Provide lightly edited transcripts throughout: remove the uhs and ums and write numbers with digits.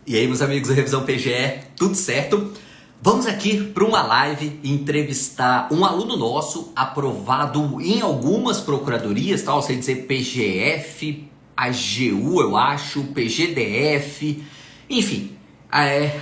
E aí, meus amigos do Revisão PGE, tudo certo? Vamos aqui para uma live entrevistar um aluno nosso aprovado em algumas procuradorias, tá? Ou seja, dizer PGF, AGU, eu acho, PGDF, enfim,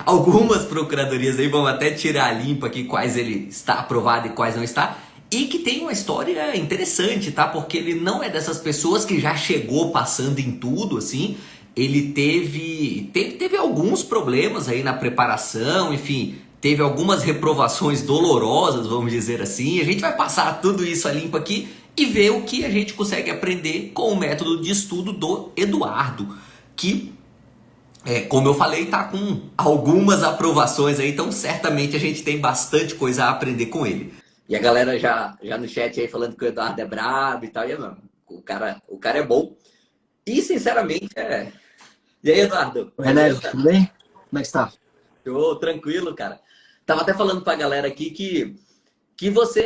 algumas procuradorias aí, vamos até tirar a limpa aqui quais ele está aprovado e quais não está. E que tem uma história interessante, tá? Porque ele não é dessas pessoas que já chegou passando em tudo, assim. Ele teve alguns problemas aí na preparação, enfim, teve algumas reprovações dolorosas, vamos dizer assim. A gente vai passar tudo isso a limpo aqui e ver o que a gente consegue aprender com o método de estudo do Eduardo, que, como eu falei, tá com algumas aprovações aí, então certamente a gente tem bastante coisa a aprender com ele. E a galera já no chat aí falando que o Eduardo é brabo e tal, e mano, o cara é bom. E sinceramente, E aí, Eduardo? Oi, René, tudo bem? Como é que está? Tô tranquilo, cara. Tava até falando pra galera aqui que você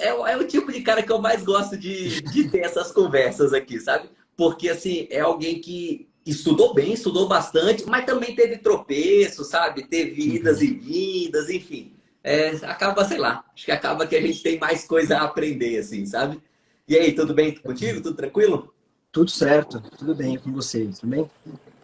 é o tipo de cara que eu mais gosto de ter essas conversas aqui, sabe? Porque, assim, é alguém que estudou bem, estudou bastante, mas também teve tropeço, sabe? Teve idas e vindas, enfim. Acaba, sei lá, acho que acaba que a gente tem mais coisa a aprender, assim, sabe? E aí, tudo bem contigo? Tudo tranquilo? Tudo certo, tudo bem com vocês, tudo bem?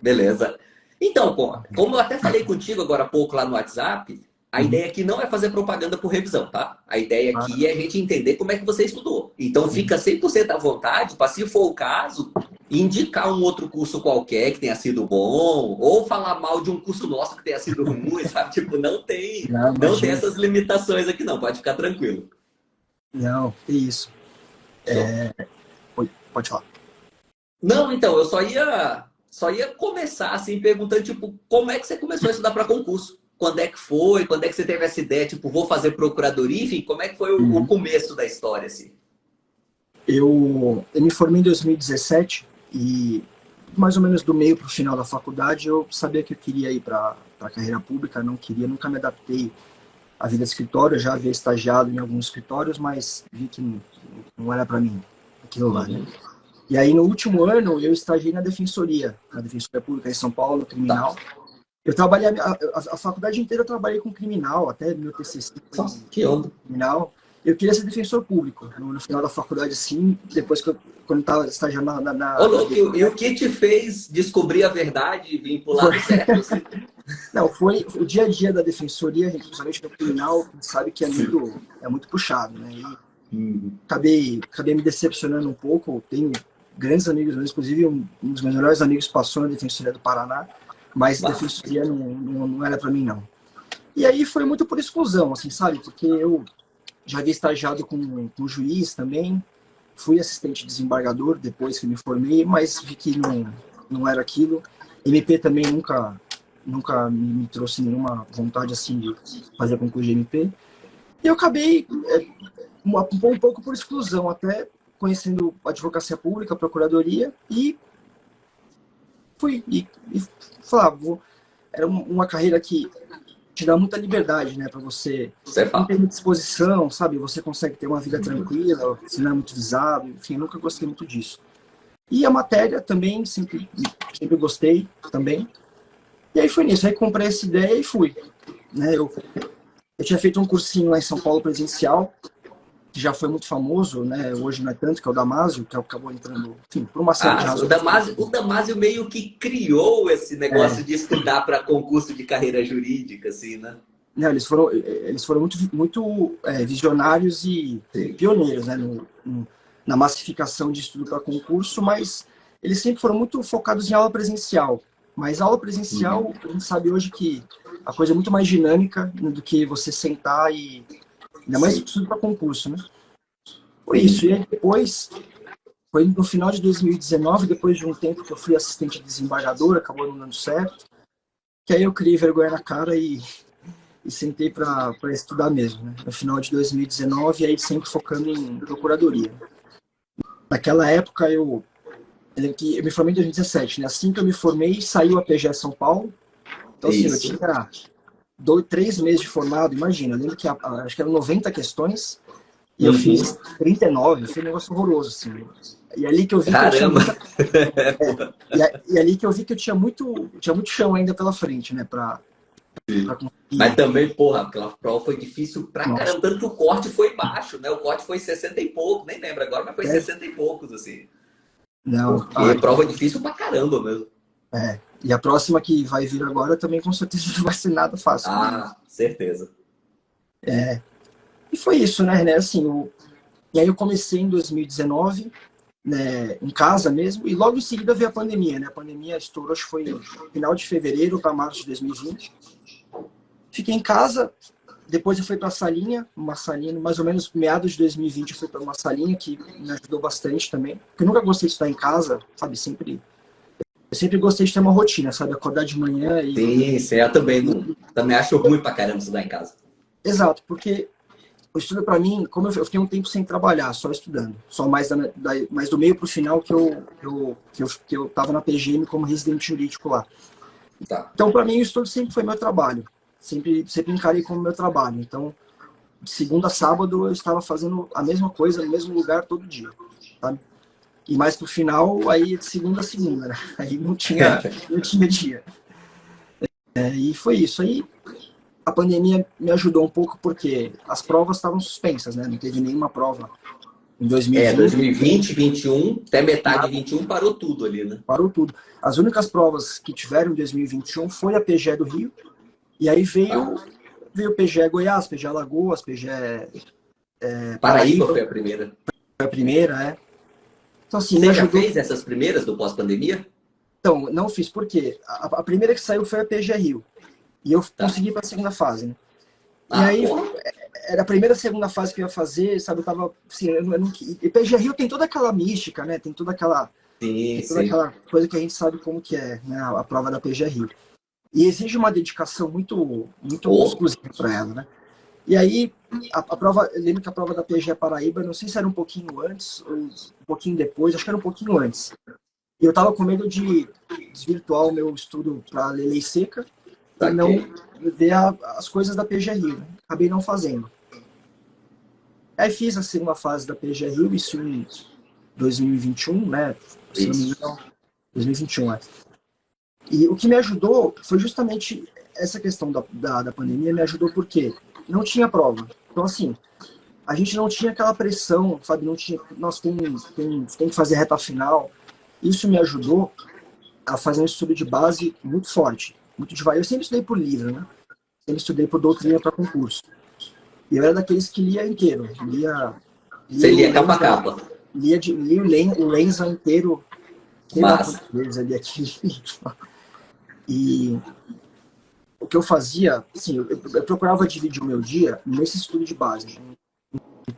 Beleza. Então, como eu até falei contigo agora há pouco lá no WhatsApp, a ideia aqui não é fazer propaganda por revisão, tá? A ideia Ah, aqui é a gente entender como é que você estudou. Então, fica 100% à vontade para, se for o caso, indicar um outro curso qualquer que tenha sido bom, ou falar mal de um curso nosso que tenha sido ruim, sabe? Tipo, não, não tem imagina. essas limitações aqui não, pode ficar tranquilo. Não, que isso. Show. Oi, pode falar. Não, então, eu só ia começar assim perguntando, tipo, como é que você começou a estudar para concurso? Quando é que foi? Quando é que você teve essa ideia? Tipo, vou fazer procuradoria? Enfim, como é que foi o começo da história, assim? Eu me formei em 2017 e mais ou menos do meio para o final da faculdade eu sabia que eu queria ir para a carreira pública, não queria, nunca me adaptei à vida de escritório, eu já havia estagiado em alguns escritórios, mas vi que não era para mim aquilo lá, né? Uhum. E aí, no último ano, eu estagiei na Defensoria Pública em São Paulo, Tá. criminal. Eu trabalhei, a faculdade inteira eu trabalhei com criminal, até meu TCC foi Nossa, em que onda. criminal. Eu queria ser defensor público, no final da faculdade, assim, depois quando eu estava estagiando Ô, na louco, e DP. o que te fez descobrir a verdade e vir pro lado certo, assim? Não, foi o dia a dia da defensoria, principalmente no criminal, a gente sabe que Sim. é muito puxado, né? E Uhum. acabei me decepcionando um pouco. Tenho grandes amigos, inclusive um dos meus melhores amigos passou na Defensoria do Paraná, mas Massa. Defensoria não era para mim, não. E aí foi muito por exclusão, assim, sabe? Porque eu já havia estagiado com juiz também, fui assistente desembargador depois que me formei, mas vi que não era aquilo. MP também nunca me trouxe nenhuma vontade assim de fazer concurso de MP. E eu acabei um pouco por exclusão, até conhecendo a advocacia pública, a procuradoria, e fui e falava, era uma carreira que te dá muita liberdade, né, para você Você não fala. ter muita exposição, sabe? Você consegue ter uma vida tranquila, você não é muito visado, enfim, eu nunca gostei muito disso. E a matéria também, sempre gostei também. E aí foi nisso, aí comprei essa ideia e fui. Né? Eu tinha feito um cursinho lá em São Paulo presencial, que já foi muito famoso, né? Hoje não é tanto, que é o Damásio, que acabou entrando, enfim, por uma série de Ah, razões. O Damásio meio que criou esse negócio É, de estudar para concurso de carreira jurídica, assim, né? né, eles foram muito visionários e Sim. pioneiros, né, na massificação de estudo para concurso, mas eles sempre foram muito focados em aula presencial. Mas a aula presencial, a gente sabe hoje que a coisa é muito mais dinâmica, né, do que você sentar e ainda mais Sim. estudo para concurso, né? Foi isso. E aí depois, foi no final de 2019, depois de um tempo que eu fui assistente de desembargador, acabou não dando certo, que aí eu criei vergonha na cara e sentei para estudar mesmo, né? No final de 2019, e aí sempre focando em procuradoria. Naquela época, eu me formei em 2017, né? Assim que eu me formei, saiu a PGE São Paulo. Então, assim, eu Isso. tinha 3 meses de formado, imagina. Eu lembro que acho que eram 90 questões, E eu fiz 39, foi um negócio horroroso, assim. E ali que eu vi que eu tinha Caramba! e ali que eu vi que eu tinha muito chão ainda pela frente, né, pra Mas conseguir. também, porra, aquela prova foi difícil pra Nossa, caramba. Tanto que o corte foi baixo, né? O corte foi 60 e pouco, nem lembro agora, mas foi 60 e poucos, assim. não. Porque prova difícil pra caramba mesmo. E a próxima que vai vir agora também com certeza não vai ser nada fácil. Ah, certeza. E foi isso, né, assim, e aí eu comecei em 2019, né, em casa mesmo, e logo em seguida veio a pandemia, né? A pandemia estourou, acho que foi final de fevereiro para março de 2020. Fiquei em casa, depois eu fui para a salinha, uma salinha, mais ou menos meados de 2020 eu fui para uma salinha que me ajudou bastante também. Porque eu nunca gostei de estar em casa, sabe? Eu sempre gostei de ter uma rotina, sabe? Acordar de manhã Sim, sim, eu também não. Também acho ruim pra caramba estudar em casa. Exato, porque o estudo para mim, como eu fiquei um tempo sem trabalhar, só estudando, só mais do meio para o final que eu tava na PGM como residente jurídico lá. Tá. Então, para mim, o estudo sempre foi meu trabalho, sempre encarei como meu trabalho. Então, de segunda a sábado, eu estava fazendo a mesma coisa no mesmo lugar todo dia, sabe? E mais pro final, aí de segunda a segunda, né? Aí não tinha dia. E foi isso. Aí a pandemia me ajudou um pouco porque as provas estavam suspensas, né? Não teve nenhuma prova em 2020. 2020, 21, até metade de Nada, 21 parou tudo ali, né? parou tudo. As únicas provas que tiveram em 2021 foi a PGE do Rio, e aí Tá. veio PGE Goiás, PGE Alagoas, PGE Paraíba Paraíba, foi a primeira. foi a primeira, né? Então, assim, me Você já ajudou. fez essas primeiras do pós-pandemia? Então, não fiz, por quê? A primeira que saiu foi a PGE Rio, e eu Tá. consegui para a segunda fase, né? E Ah, aí, porra. era a primeira e segunda fase que eu ia fazer, sabe? Eu tava, assim, eu não, e PGE Rio tem toda aquela mística, né? Sim, Tem toda sim. aquela coisa que a gente sabe como que é, né? A prova da PGE Rio. E exige uma dedicação muito Pô, exclusiva para ela, né? E aí, a prova, eu lembro que a prova da PGE Paraíba, não sei se era um pouquinho antes ou um pouquinho depois, acho que era um pouquinho antes. E eu tava com medo de desvirtuar o meu estudo para lei seca e não saquei. ver as coisas da PGE Rio, né? Acabei não fazendo. Aí fiz a segunda fase da PGE Rio, isso em 2021, né? Se não me Isso. engano, 2021, é. E o que me ajudou foi justamente essa questão da pandemia, me ajudou porque não tinha prova. Então, assim, a gente não tinha aquela pressão, sabe? Não tinha, nós tem que fazer reta final. Isso me ajudou a fazer um estudo de base muito forte, muito devagar. Eu sempre estudei por livro, né? Sempre estudei por doutrina para concurso. E eu era daqueles que lia inteiro, Você lia o lia capa a Lenza, capa. li o Lenza inteiro, sei lá Mas, quantas vezes ali aqui. E o que eu fazia, assim, eu procurava dividir o meu dia nesse estudo de base. Em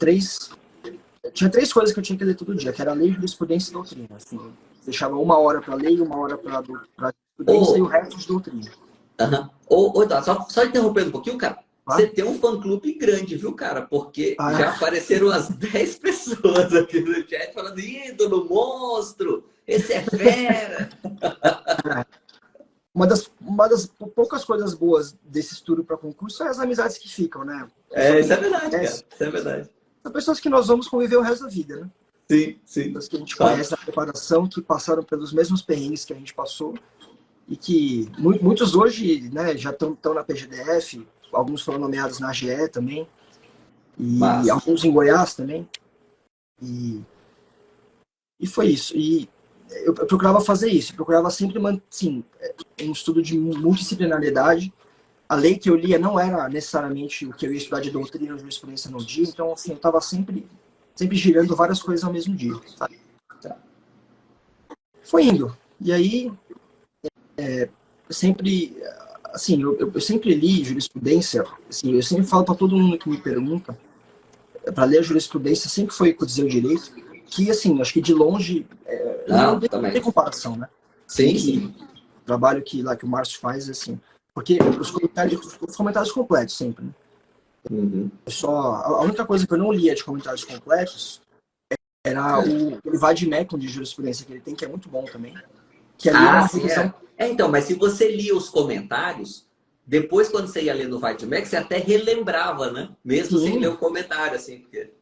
tinha três coisas que eu tinha que ler todo dia, que era lei, jurisprudência e doutrina. Assim, eu deixava uma hora para lei, uma hora para jurisprudência e o ô, resto de doutrina. Eduardo, só interrompendo um pouquinho, cara. Você Tá? tem um fã-clube grande, viu, cara? Porque já Ah, apareceram umas 10 pessoas aqui no chat falando: ídolo, monstro, esse é fera. uma das poucas coisas boas desse estudo para concurso é as amizades que ficam, né? É, isso é verdade, cara. Isso é verdade. São pessoas que nós vamos conviver o resto da vida, né? Sim, sim. Pessoas que a gente conhece Fato. na preparação, que passaram pelos mesmos perrengues que a gente passou e que muitos hoje, né, já estão na PGDF, alguns foram nomeados na AGE também, e Massa. alguns em Goiás também. E, e foi isso. E eu procurava fazer isso, eu procurava sempre assim, um estudo de multidisciplinaridade. A lei que eu lia não era necessariamente o que eu ia estudar de doutrina ou jurisprudência no dia, então assim, eu estava sempre girando várias coisas ao mesmo dia, sabe? Foi indo. E aí, sempre, assim, eu sempre li jurisprudência, assim, eu sempre falo para todo mundo que me pergunta, para ler a jurisprudência sempre foi com o direito, que, assim, acho que de longe, não Não, tem também. comparação, né? Assim, Sim, sim. o trabalho que o Márcio faz, assim, porque os comentários completos sempre, né? Uhum. A única coisa que eu não lia de comentários completos era o Vademecum de jurisprudência que ele tem, que é muito bom também, que ali era Ah, uma sim, revisão. é. Então, mas se você lia os comentários, depois, quando você ia ler no Vai de Mac, você até relembrava, né? Mesmo sem ler Sim, o comentário, assim, porque.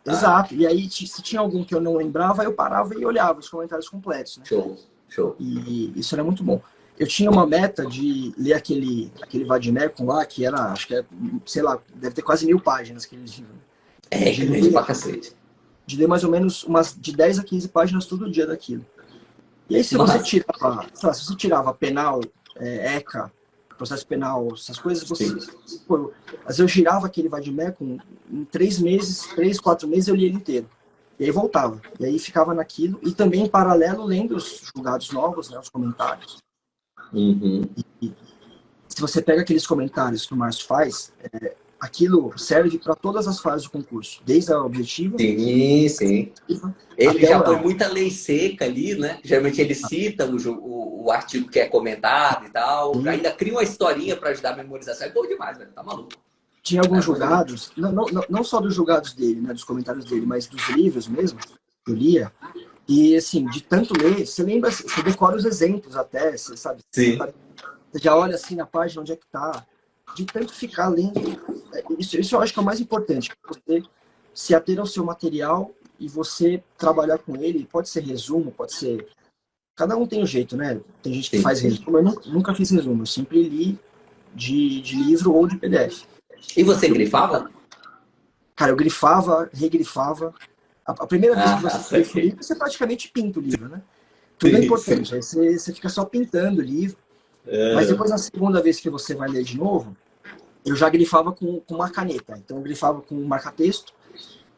Tá? Exato. E aí, se tinha algum que eu não lembrava, eu parava e olhava os comentários completos, né? Show, show. E isso era muito bom. Eu tinha uma meta de ler aquele Vademecum lá, que era, acho que é, sei lá, deve ter quase 1000 páginas aquele livro. É De grande pra ler, cacete. de ler mais ou menos umas de 10 a 15 páginas todo dia daquilo. E aí, se você Mas, tirava, sei lá, se você tirava penal, ECA, processo penal, essas coisas, você. sim. Pô, às vezes eu girava aquele Vademecum, em 3 meses, 3, 4 meses eu lia ele inteiro. E aí voltava. E aí ficava naquilo. E também, em paralelo, lendo os julgados novos, né, os comentários. Uhum. E se você pega aqueles comentários que o Márcio faz, aquilo serve para todas as fases do concurso, desde a objetiva Sim, sim. Ele até a já põe oral. muita lei seca ali, né? Geralmente ele cita o artigo que é comentado e tal. E Ainda cria uma historinha para ajudar a memorização. É bom demais, velho. Tá maluco. tinha alguns É bom demais. julgados, não só dos julgados dele, né, dos comentários dele, mas dos livros mesmo, que eu lia. E assim, de tanto ler, você lembra, você decora os exemplos até, você sabe, Sim. você já olha assim na página onde é que tá. De tanto ficar lendo, isso eu acho que é o mais importante, você se ater ao seu material e você trabalhar com ele. Pode ser resumo, pode ser. Cada um tem um jeito, né? Tem gente que Sim, faz sim. resumo, eu nunca fiz resumo, eu sempre li de livro ou de PDF. E você Eu, grifava? cara, eu grifava, regrifava. A primeira vez que Ah, você grifa o saquei. livro, você praticamente pinta o livro, né? Tudo é Sim, sim. importante. Aí você fica só pintando o livro. Mas É, depois, na segunda vez que você vai ler de novo, eu já grifava com uma caneta. Então, eu grifava com um marca-texto.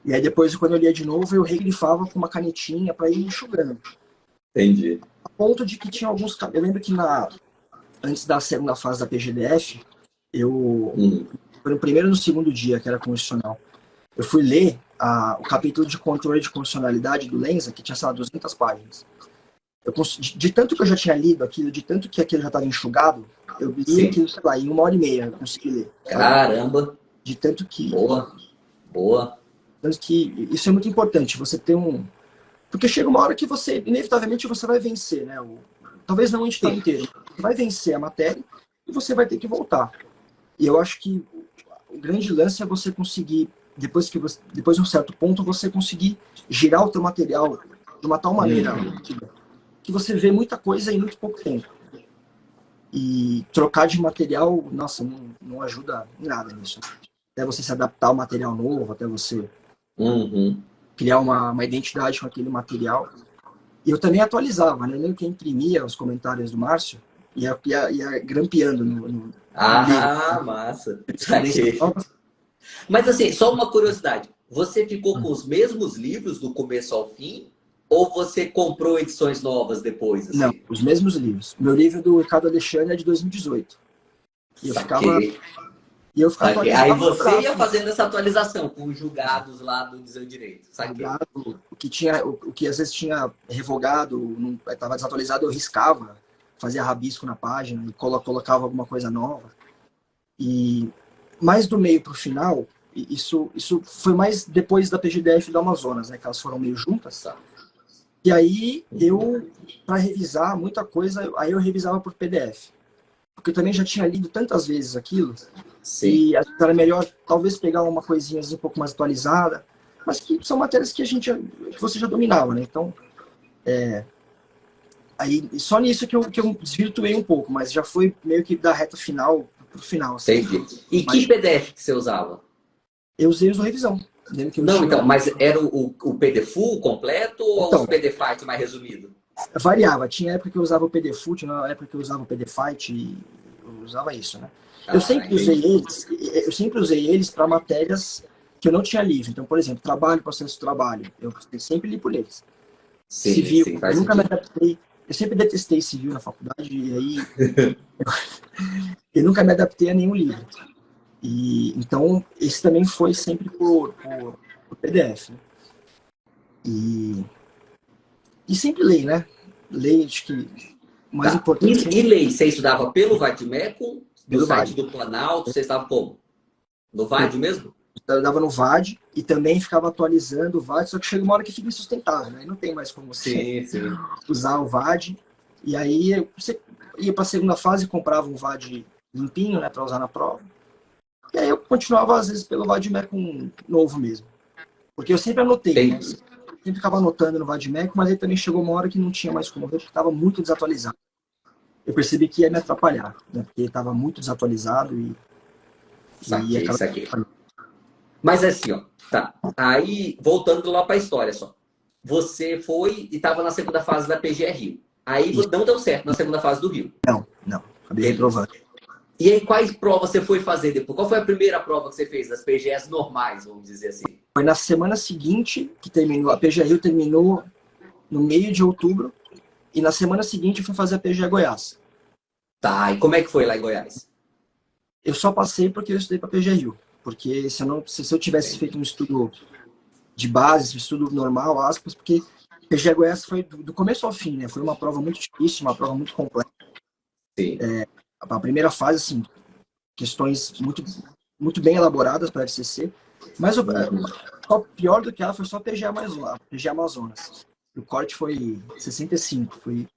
E aí, depois, quando eu lia de novo, eu regrifava com uma canetinha para ir enxugando. entendi. A ponto de que tinha alguns. Eu lembro que antes da segunda fase da PGDF, eu. Hum. Foi no primeiro e no segundo dia, que era constitucional. Eu fui ler o capítulo de controle de constitucionalidade do Lenza, que tinha, sei lá, 200 páginas. De tanto que eu já tinha lido aquilo, de tanto que aquilo já estava enxugado, eu li Sim. aquilo, sei lá, em 1 hora e meia eu consegui ler, sabe? Caramba. De tanto que. Boa. Boa. Tanto que isso é muito importante, você ter um. Porque chega uma hora que você, inevitavelmente, você vai vencer, né? Talvez não o edital Sim. inteiro, você vai vencer a matéria e você vai ter que voltar. E eu acho que o grande lance é você conseguir, depois de um certo ponto, você conseguir girar o teu material de uma tal maneira Uhum. que você vê muita coisa em muito pouco tempo. E trocar de material, nossa, não ajuda em nada nisso. Até você se adaptar ao material novo, até você Uhum. criar uma identidade com aquele material. E eu também atualizava, né? Nem que imprimia os comentários do Márcio, ia grampeando no livro. Ah, massa. Correspondências Saquei. novas. Mas assim, só uma curiosidade. Você ficou com os mesmos livros do começo ao fim? Ou você comprou edições novas depois, Não, assim? os mesmos livros. Meu livro do Ricardo Alexandre é de 2018. E eu ficava, Saquei. e eu ficava Saquei. Aí atualizando no você ia braço, fazendo essa atualização com os julgados lá do Museu Direito. Saquei. julgado, o que às vezes tinha revogado, estava desatualizado, eu riscava, fazia rabisco na página e colocava alguma coisa nova. E mais do meio para o final, isso foi mais depois da PGDF do Amazonas, né? Que elas foram meio juntas. Tá. E aí para revisar muita coisa, aí eu revisava por PDF. Porque eu também já tinha lido tantas vezes aquilo, Sim. e era melhor talvez pegar uma coisinha um pouco mais atualizada, mas que são matérias que que você já dominava, né? Então, aí só nisso que eu desvirtuei um pouco, mas já foi meio que da reta final pro final, assim. Entendi. E que Mas PDF que você usava? eu usei os do revisão. Lembro que eu Não, tinha. então, mas era o PDF full completo ou os Então, PDFites mais resumido? variava. Tinha época que eu usava o PDF, tinha época que eu usava o PDF e eu usava isso, né? Eu Ah, sempre usei entendi. eles, eu sempre usei eles para matérias que eu não tinha livro. Então, por exemplo, trabalho, processo de trabalho. Eu sempre li por eles. Sim, Civil, sim, eu faz nunca me sentido. adaptei. Eu sempre detestei civil na faculdade e aí eu nunca me adaptei a nenhum livro. E então esse também foi sempre por PDF. Né? E, e sempre leio, né? Leio, acho que o mais Tá. importante E sempre lei, você estudava pelo Vadmecum, do pelo site VAD. do Planalto, você estava como? No Eu VAD mesmo? dava no VAD e também ficava atualizando o VAD, só que chega uma hora que fica insustentável, né? Não tem mais como você Sim, sim. usar o VAD. E aí você ia para a segunda fase, comprava um VAD limpinho, né, para usar na prova. E aí eu continuava, às vezes, pelo Vadmecum novo mesmo. Porque eu sempre anotei, né? Entendi. Sempre ficava anotando no Vadimeco, mas aí também chegou uma hora que não tinha mais como ver, porque estava muito desatualizado. Eu percebi que ia me atrapalhar, né? Porque estava muito desatualizado e Saquei, acaba. saquei. Mas assim, ó, tá. Aí, voltando lá para a história só. Você foi e estava na segunda fase da PGR Rio. Aí Isso. não deu certo na segunda fase do Rio. Não, não. Acabei Beleza. reprovando. E aí, quais provas você foi fazer depois? Qual foi a primeira prova que você fez das PGS normais, vamos dizer assim? Foi na semana seguinte que terminou. A PGR Rio terminou no meio de outubro. E na semana seguinte eu fui fazer a PGE Goiás. Tá, e como é que foi lá em Goiás? Eu só passei porque eu estudei para a PGE Rio. Porque se eu tivesse Entendi. feito um estudo de base, um estudo normal, aspas, porque PGE Goiás foi do começo ao fim, né? Foi uma prova muito difícil, uma prova muito complexa. Sim. A primeira fase, assim, questões muito bem elaboradas para a FCC. Mas Uhum. o pior do que ela foi só a PGE Amazonas. O corte foi 65. Foi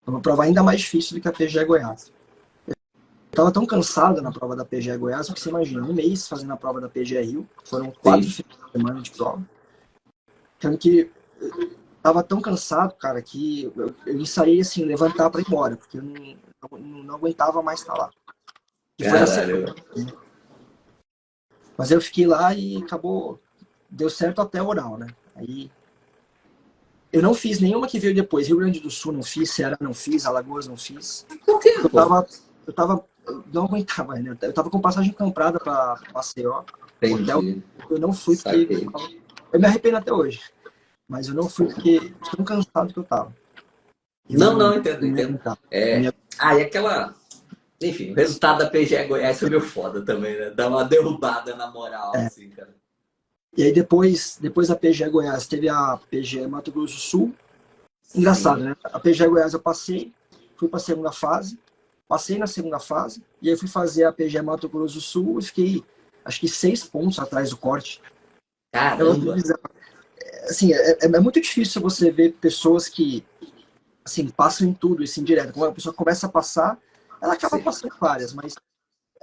uma prova ainda mais difícil do que a PGE Goiás. Eu estava tão cansado na prova da PGE Goiás, porque você imagina, um mês fazendo a prova da PGE Rio, foram 4 Sim. finais de semana de prova. Tanto que tava tão cansado, cara, que eu ensaiei assim, levantar para ir embora, porque eu não aguentava mais estar lá. E foi na semana. Caralho. Mas eu fiquei lá e acabou, deu certo até o oral, né? Aí eu não fiz nenhuma que veio depois. Rio Grande do Sul não fiz, Ceará não fiz, Alagoas não fiz. Por quê, pô? Eu não aguentava, né? Eu tava com passagem comprada para Maceió, hotel. Entendi. Eu não fui porque Saquei. eu me arrependo até hoje. Mas eu não fui porque tão cansado que eu tava. Eu Não, não, não, entendo, não me entendo. aguentava. É. Ah, e aquela. Enfim, o resultado da PGE Goiás foi meio foda também, né? Dá uma derrubada na moral, É. assim, cara. E aí depois da PGE Goiás, teve a PGE Mato Grosso do Sul. Engraçado, Sim. né? A PGE Goiás eu passei, fui para a segunda fase, passei na segunda fase, e aí fui fazer a PGE Mato Grosso do Sul e fiquei, acho que 6 pontos atrás do corte. É uma Caramba! coisa, assim, é muito difícil você ver pessoas que, assim, passam em tudo, assim, direto. Quando a pessoa começa a passar, ela acaba Sim. passando várias, mas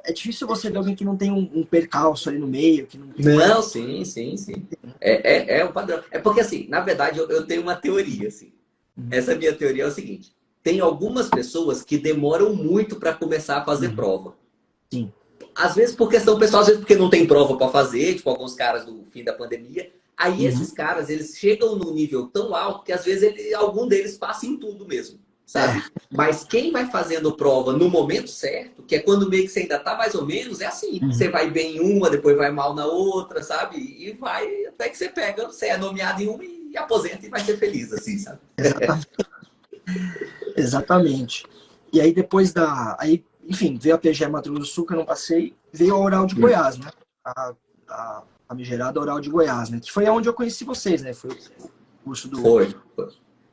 é difícil você ver alguém que não tem um percalço ali no meio, que não tem uma... Não, sim, sim, sim. É o padrão. É porque, assim, na verdade, eu tenho uma teoria, assim. Uhum, Essa minha teoria é o seguinte: tem algumas pessoas que demoram muito para começar a fazer uhum, prova. sim. Às vezes por questão pessoal, às vezes porque não tem prova para fazer, tipo alguns caras do fim da pandemia. Aí Uhum. esses caras, eles chegam num nível tão alto que às vezes algum deles passa em tudo mesmo, É, sabe? Mas quem vai fazendo prova no momento certo, que é quando meio que você ainda tá mais ou menos, é assim. Você uhum. vai bem em uma, depois vai mal na outra, sabe? E vai até que você pega, você é nomeado em uma e aposenta e vai ser feliz, assim, sabe? Exatamente. Exatamente. E aí depois aí, enfim, veio a PGE Mato Grosso do Sul, que eu não passei, veio a Oral de Hum. Goiás, né? A famigerada Oral de Goiás, né? Que foi onde eu conheci vocês, né? Foi o curso Foi.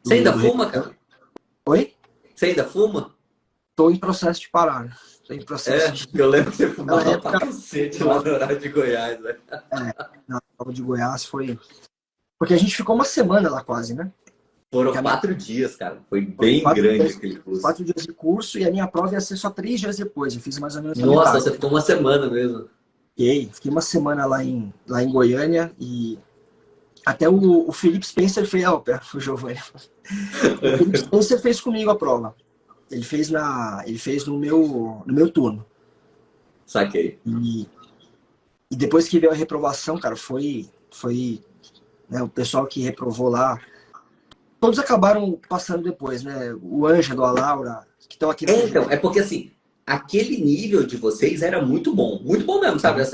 Você ainda do fuma, cara? Oi? Você ainda fuma? Tô em processo de parar, né? Tô em processo É, de... eu lembro que você Naquela fumava pra época, cacete lá nossa, no horário de Goiás, né? na prova de Goiás foi... Porque a gente ficou uma semana lá quase, né? Que Foram a minha... 4 dias, cara. Foi Foram bem grande aquele curso. 4 dias de curso e a minha prova ia ser só 3 dias depois. Eu fiz mais ou menos a Nossa, metade. você ficou uma semana mesmo. Fiquei uma semana lá em Goiânia e até o Felipe Spencer fez, o Giovanni. O Felipe Spencer fez comigo a prova. Ele fez no meu turno. Saquei. E depois que veio a reprovação, cara, foi, né, o pessoal que reprovou lá, todos acabaram passando depois, né? O Ângelo, a Laura, que estão aqui no Então, PGE. é porque assim, aquele nível de vocês era muito bom. Muito bom mesmo, sabe? Uhum,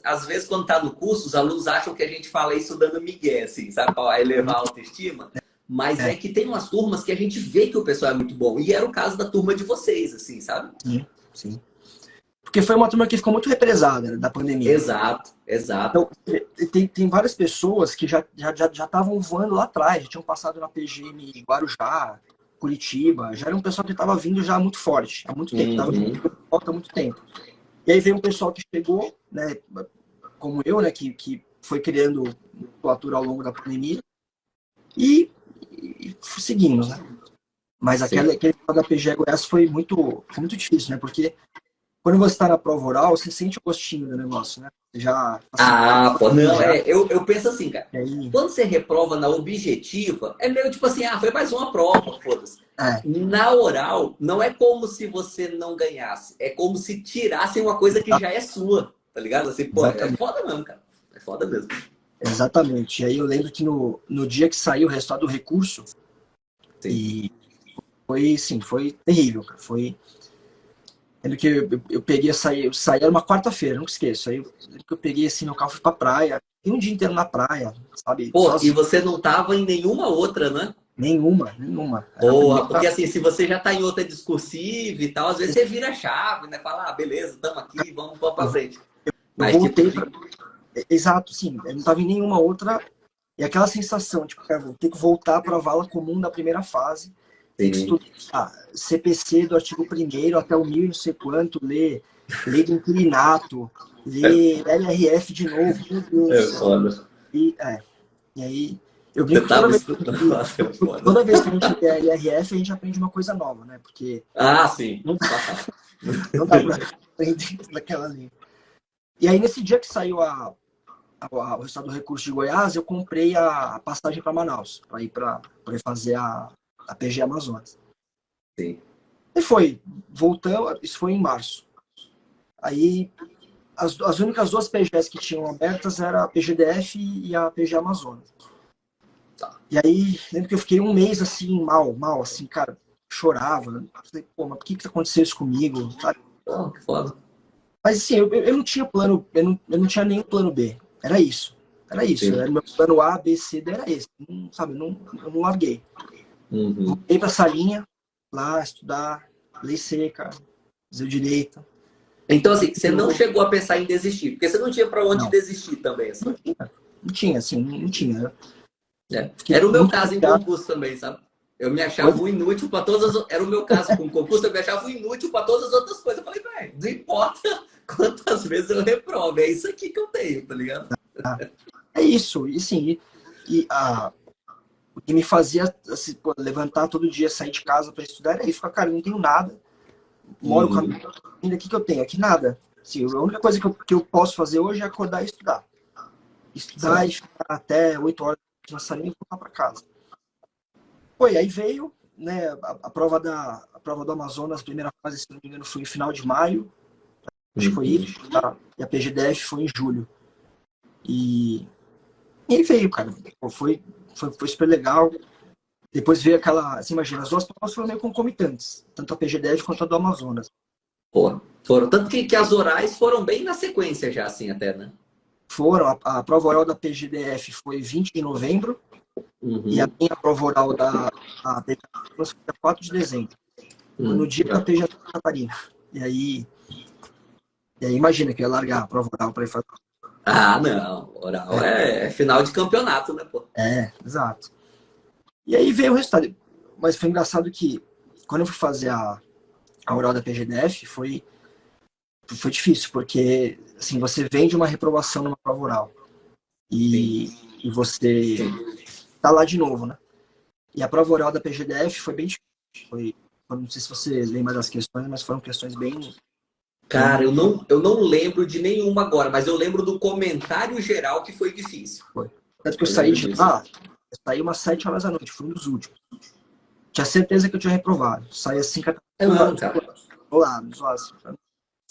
Às vezes quando tá no curso, os alunos acham que a gente fala isso dando migué, assim, sabe? Pra elevar a autoestima. Mas é é, que tem umas turmas que a gente vê que o pessoal é muito bom. E era o caso da turma de vocês, assim, sabe? sim, sim. Porque foi uma turma que ficou muito represada, né, da pandemia. Exato, exato. Então, tem várias pessoas que já estavam voando lá atrás, já tinham passado na PGM de Guarujá, Curitiba, já era um pessoal que estava vindo já muito forte, há muito tempo, estava Uhum. de volta há muito tempo. E aí veio um pessoal que chegou, né, como eu, né, que foi criando musculatura ao longo da pandemia, e seguimos, né? Mas Sim. aquele da PGE Goiás foi muito difícil, né? Porque quando você está na prova oral, você sente o gostinho do negócio, né? Você já, assim, Ah, pô, não, já, eu penso assim, cara. e aí, Quando você reprova na objetiva, é meio tipo assim, ah, foi mais uma prova, foda-se. é, Na oral, não é como se você não ganhasse, é como se tirassem uma coisa que já é sua, tá ligado? Assim, pô, é exatamente, foda mesmo, cara. É foda mesmo. exatamente. E aí eu lembro que no dia que saiu o resultado do recurso, Sim. e foi, sim, foi terrível, cara. Foi, lembro que eu peguei, eu saí, era uma quarta-feira, nunca esqueço. Aí eu lembro que eu peguei assim, meu carro, fui pra praia, fiquei um dia inteiro na praia, sabe? Pô, e Sozinho, você não tava em nenhuma outra, né? nenhuma, nenhuma. Era a Porra, primeira. porque assim, se você já tá em outra discursiva e tal, às vezes você vira a chave, né? Fala, ah, beleza, estamos aqui, vamos pra Eu, frente. eu Mas, tipo, voltei pra. Exato, sim. Eu não tava em nenhuma outra. E aquela sensação, tipo, cara, vou ter que voltar para a vala comum da primeira fase, ter que sim, estudar CPC do artigo 1º até o 1000 e não sei quanto, ler lei do inquilinato, ler LRF de novo, meu Deus do é céu. foda. E, e aí, eu Você brinco que tava estudando, nossa, é foda. toda vez que a gente lê LRF, a gente aprende uma coisa nova, né? Porque Ah, sim, não, fatal. não dá para aprender tudo daquela linha. E aí, nesse dia que saiu o resultado do recurso de Goiás, eu comprei a passagem para Manaus, para ir fazer a PG Amazonas. Sim. E foi, voltamos, isso foi em março. Aí, as únicas duas PGs que tinham abertas era a PGDF e a PG Amazonas. E aí, lembro que eu fiquei um mês assim, mal, assim, cara, chorava. Falei, pô, mas por que aconteceu isso comigo? Sabe? Pô, que foda. Mas assim, eu não tinha plano, eu não tinha nenhum plano B. Era isso. Era isso. Sim. Era meu plano A, B, C, D era esse. Não, sabe, eu não larguei. Uhum. Voltei pra salinha, lá, estudar, lei seca, fazer o direito. Então, assim, você De não novo. chegou a pensar em desistir, porque você não tinha pra onde Não, desistir também, assim. não tinha, assim, não tinha. Eu É. fiquei Era o meu muito caso em chateado. concurso também, sabe? Eu me achava Pois, um inútil para todas as... Era o meu caso com concurso, eu me achava um inútil para todas as outras coisas. Eu falei, velho, não importa quantas vezes eu reprovo, é isso aqui que eu tenho, tá ligado? é isso. E assim, o que me fazia assim, pô, levantar todo dia, sair de casa para estudar era isso. Ficar, cara, eu não tenho nada. Moro com a Uhum. minha família, o que eu tenho? Aqui nada. Assim, a única coisa que eu posso fazer hoje é acordar e estudar. Estudar Só. e ficar até 8 horas na salinha e voltar para casa. Foi, aí veio, né, a prova do Amazonas, a primeira fase, se não me engano, foi em final de maio, acho que foi Uhum. isso, tá? E a PGDF foi em julho. E, e aí veio, cara. Pô, foi super legal. Depois veio aquela, você imagina, as duas provas foram meio concomitantes, tanto a PGDF quanto a do Amazonas. Pô, foram. Tanto que as orais foram bem na sequência já, assim, até, né? Foram, a prova oral da PGDF foi 20 de novembro e a Uhum. minha prova oral da PGDF foi dia 4 de dezembro. Foi no dia da É. PGDF de Catarina. E aí, e aí imagina que eu ia largar a prova oral para ir fazer. Ah, não. Oral é final de campeonato, né, pô? Exato. E aí veio o resultado. Mas foi engraçado que quando eu fui fazer a oral da PGDF, foi difícil, porque assim, você vem de uma reprovação numa prova oral Sim, e você sim. tá lá de novo, né? E a prova oral da PGDF foi bem difícil. Não sei se você lembra das questões, mas foram questões Cara, bem, eu não lembro de nenhuma agora, mas eu lembro do comentário geral que foi difícil. foi. Tanto que eu Eu saí lembro de disso. lá, eu saí umas 7 horas da noite, fui um dos últimos. Tinha certeza que eu tinha reprovado. Saí assim, É mesmo, cara. zoado,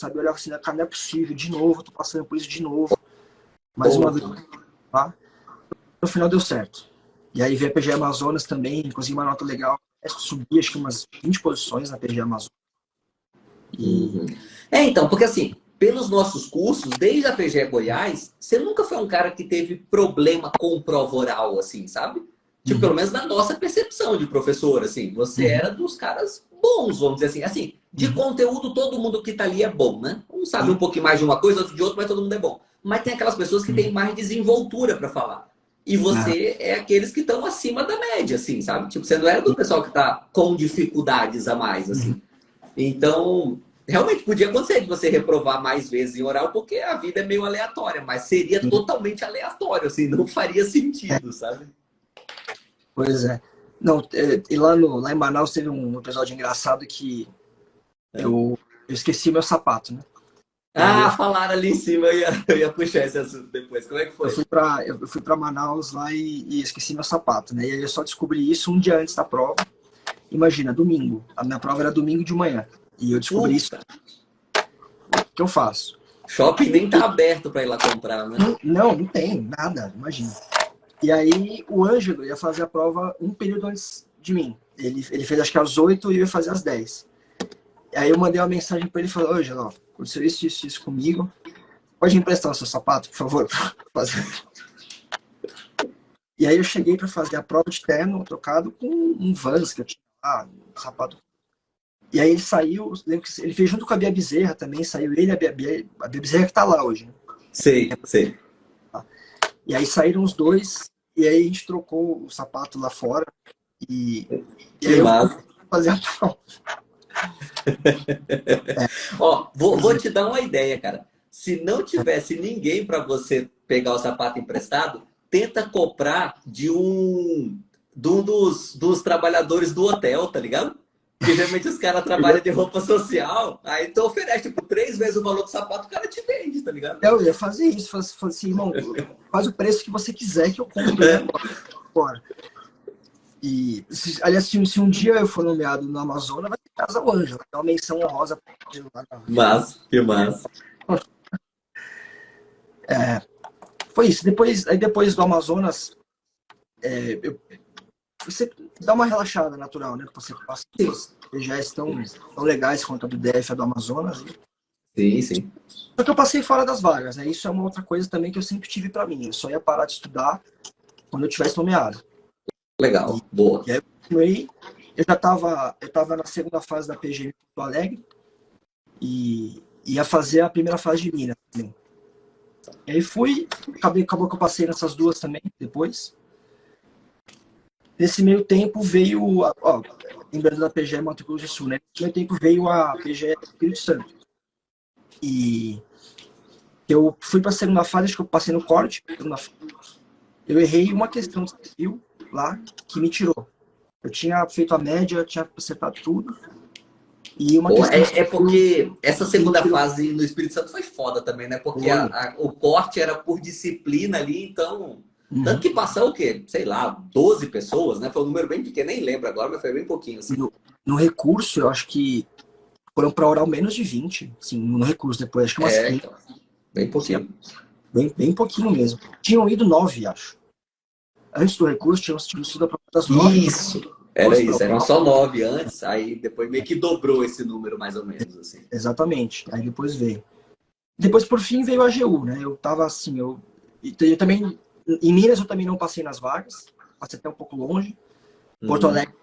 sabe, olhar assim, cara, não é possível, de novo, eu tô passando por isso de novo, mais uma vez, Porra. tá? No final deu certo. E aí veio a PG Amazonas também, consegui uma nota legal, subi acho que umas 20 posições na PG Amazonas. E Uhum. É, então, porque assim, pelos nossos cursos, desde a PGE Goiás, você nunca foi um cara que teve problema com prova oral, assim, sabe? Tipo, uhum, pelo menos na nossa percepção de professor, assim, você uhum, era dos caras bons, vamos dizer assim. Assim, de uhum, conteúdo, todo mundo que tá ali é bom, né? Um sabe um sim, pouquinho mais de uma coisa, outro de outra, mas todo mundo é bom. Mas tem aquelas pessoas que têm uhum, mais desenvoltura para falar. E ah, você é aqueles que estão acima da média, assim, sabe? Tipo, você não era do pessoal que tá com dificuldades a mais, uhum, assim. Então, realmente podia acontecer de você reprovar mais vezes em oral, porque a vida é meio aleatória, mas seria sim, totalmente aleatório, assim, não faria é, sentido, sabe? pois é. Não, e lá em Manaus teve um episódio engraçado que É. eu eu esqueci meu sapato, né? E aí Ah, falaram ali em cima, eu ia puxar esse assunto depois. Como é que foi? eu fui para Manaus lá e esqueci meu sapato, né? E aí eu só descobri isso um dia antes da prova. Imagina, domingo. A minha prova era domingo de manhã. E eu descobri isso. Puta, O que eu faço? shopping nem tá aberto para ir lá comprar, né? Não tem nada, imagina. E aí o Ângelo ia fazer a prova um período antes de mim. Ele fez acho que às 8 e eu ia fazer às 10. Aí eu mandei uma mensagem para ele e falei, Ângelo, aconteceu isso comigo. Pode me emprestar o seu sapato, por favor? E aí eu cheguei para fazer a prova de terno trocado com um Vans que eu tinha lá, um sapato. E aí ele saiu, lembro que ele fez junto com a Bia Bezerra também, saiu ele e a Bia Bezerra que tá lá hoje, né? Sei, sei. E aí saíram os dois, e aí a gente trocou o sapato lá fora, e Que aí eu massa. fazia a prova. Ó, vou te dar uma ideia, cara. Se não tivesse ninguém para você pegar o sapato emprestado, tenta comprar de um dos trabalhadores do hotel, tá ligado? Porque geralmente os caras trabalham de roupa social, aí tu oferece tipo 3 vezes o valor do sapato, o cara te vende, tá ligado? Eu ia fazer isso, fazer assim, irmão, faz o preço que você quiser que eu compro agora. E, aliás, se um dia eu for nomeado no Amazonas, vai ter Casa ao Ângelo, é uma menção honrosa. Massa, que massa. Foi isso. Depois do Amazonas, você dá uma relaxada natural, né? Você passa as PGS tão legais quanto a do DF e a do Amazonas. Sim, sim. Só que eu passei fora das vagas, né? Isso é uma outra coisa também que eu sempre tive para mim. Eu só ia parar de estudar quando eu tivesse nomeado. Legal, boa. E aí eu continuei. Eu tava na segunda fase da PGM em Porto Alegre e ia fazer a primeira fase de Minas também. E aí acabou que eu passei nessas duas também, depois. Nesse meio tempo veio, lembrando da PGE Mato Grosso do Sul, né? Nesse meio tempo veio a PGE Espírito Santo. E eu fui para a segunda fase, acho que eu passei no corte. Eu errei uma questão de civil lá que me tirou. Eu tinha feito a média, tinha acertado tudo. E uma Pô, questão é porque essa segunda tirou. fase no Espírito Santo foi foda também, né? Porque o corte era por disciplina ali, então. Tanto que passou o quê? Sei lá, 12 pessoas, né? Foi um número bem pequeno, nem lembro agora, mas foi bem pouquinho, assim. No recurso, eu acho que foram para oral menos de 20, sim, no recurso depois, acho que umas 15. Então, bem pouquinho. Bem pouquinho mesmo. Tinham ido 9, acho. Antes do recurso, tinham sido aprovadas 9. Isso, era isso. Eram só 9 antes, aí depois meio que dobrou esse número, mais ou menos, assim. Exatamente. Aí depois veio. Depois, por fim, veio a AGU, né? Eu tava assim, eu também. Em Minas eu também não passei nas vagas, passei até um pouco longe. Porto Alegre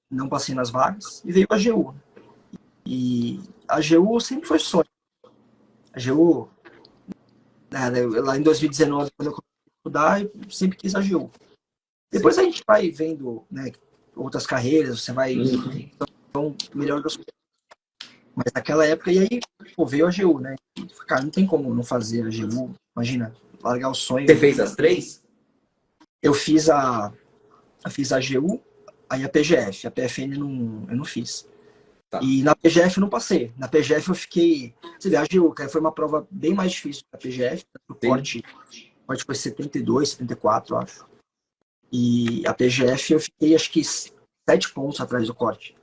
não passei nas vagas. E veio a AGU. E a AGU sempre foi sonho. A AGU, lá em 2019, quando eu comecei a estudar, eu sempre quis a AGU. Depois a gente vai vendo, né, outras carreiras, você vai melhor das coisas. Mas naquela época, e aí, pô, veio a AGU, né? E, cara, não tem como não fazer a AGU. Imagina, largar o sonho. Você fez as 3? Eu fiz a AGU, aí a PGF. A PFN eu não fiz. Tá. E na PGF eu não passei. Na PGF eu fiquei. Você vê, a AGU, cara, foi uma prova bem mais difícil que a PGF. O corte foi 72, 74, eu acho. E a PGF eu fiquei, acho que 7 pontos atrás do corte.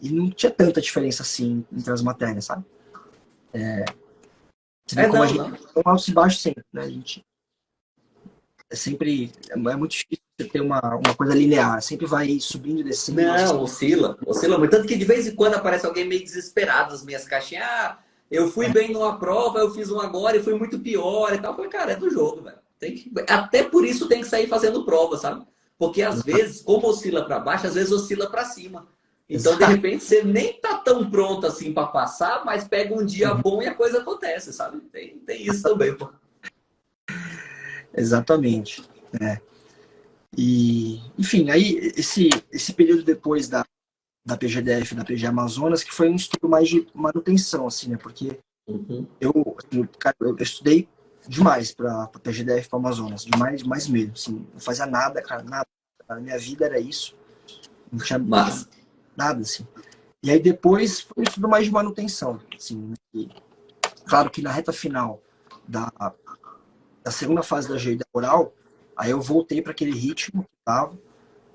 E não tinha tanta diferença assim entre as matérias, sabe? Você vê como a gente é um alto e baixo sempre, né? A gente é muito difícil você ter uma coisa linear, sempre vai subindo e descendo. Não, oscila muito. Tanto que de vez em quando aparece alguém meio desesperado nas minhas caixinhas. Ah, eu fui bem numa prova, eu fiz uma agora e fui muito pior e tal. Eu falei, cara, é do jogo, velho. Até por isso tem que sair fazendo prova, sabe? Porque às vezes, como oscila para baixo, às vezes oscila para cima. Então, de repente, você nem tá tão pronto assim para passar, mas pega um dia bom e a coisa acontece, sabe? Tem isso também, pô. Exatamente. E, enfim, aí esse período depois da PGDF, da PG Amazonas, que foi um estudo mais de manutenção, assim, né? Porque eu estudei demais para PGDF, para Amazonas, demais mesmo, assim, não fazia nada, cara, nada. A minha vida era isso, não tinha nada, assim. E aí depois foi um estudo mais de manutenção. Assim, e, claro que na reta final da, da segunda fase da GI da oral, aí eu voltei para aquele ritmo que estava,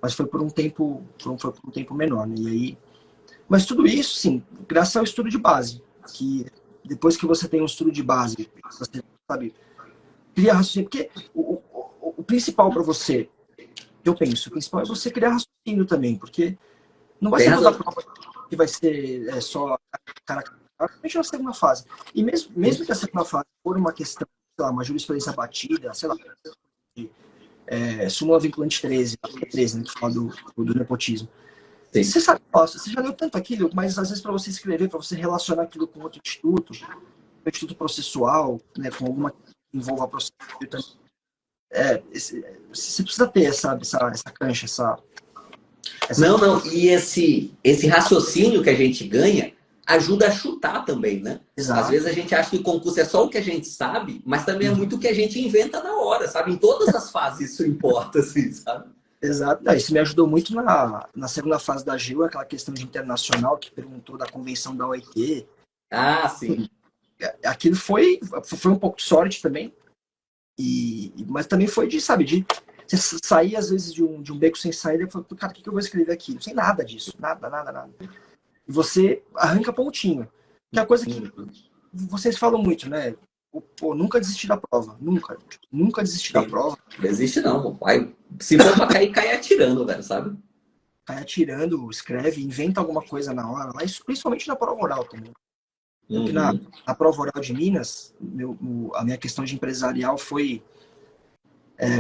mas foi por um tempo, foi por um tempo menor, né? E aí, mas tudo isso, sim, graças ao estudo de base, que depois que você tem um estudo de base, você sabe, cria raciocínio, porque o principal para você, eu penso, o principal é você criar raciocínio também, porque não vai Tem ser toda a razão. prova que vai ser só cara a cara, principalmente na segunda fase. E mesmo que a segunda fase for uma questão, sei lá, uma jurisprudência batida, sei lá, súmula vinculante 13, 13, né, que fala do nepotismo. Sim. Você sabe, nossa, você já leu tanto aquilo, mas às vezes para você escrever, para você relacionar aquilo com outro instituto, um instituto processual, né, com alguma que envolva processo, você precisa ter, sabe, essa cancha, essa... Não, não. E esse raciocínio que a gente ganha ajuda a chutar também, né? Às vezes a Exato. gente acha que o concurso é só o que a gente sabe, mas também é Uhum. muito o que a gente inventa na hora, sabe? Em todas as fases isso importa, assim, sabe? Exato. Não, isso me ajudou muito na segunda fase da GIL, aquela questão de internacional que perguntou da convenção da OIT. Ah, sim. Aquilo foi um pouco de sorte também, mas também foi de, sabe, de você sair às vezes de um beco sem saída e falar, cara, o que eu vou escrever aqui? Não sei nada disso, nada, nada, nada. E você arranca pontinho. Que é a coisa que vocês falam muito, né? Pô, nunca desistir da prova. Nunca. Nunca desistir da Sim. prova. Não existe não. Vai, se for pra cair, cai atirando, velho, sabe? Cai atirando, escreve, inventa alguma coisa na hora. Lá, isso, principalmente na prova oral também. Eu que Uhum. na prova oral de Minas, a minha questão de empresarial foi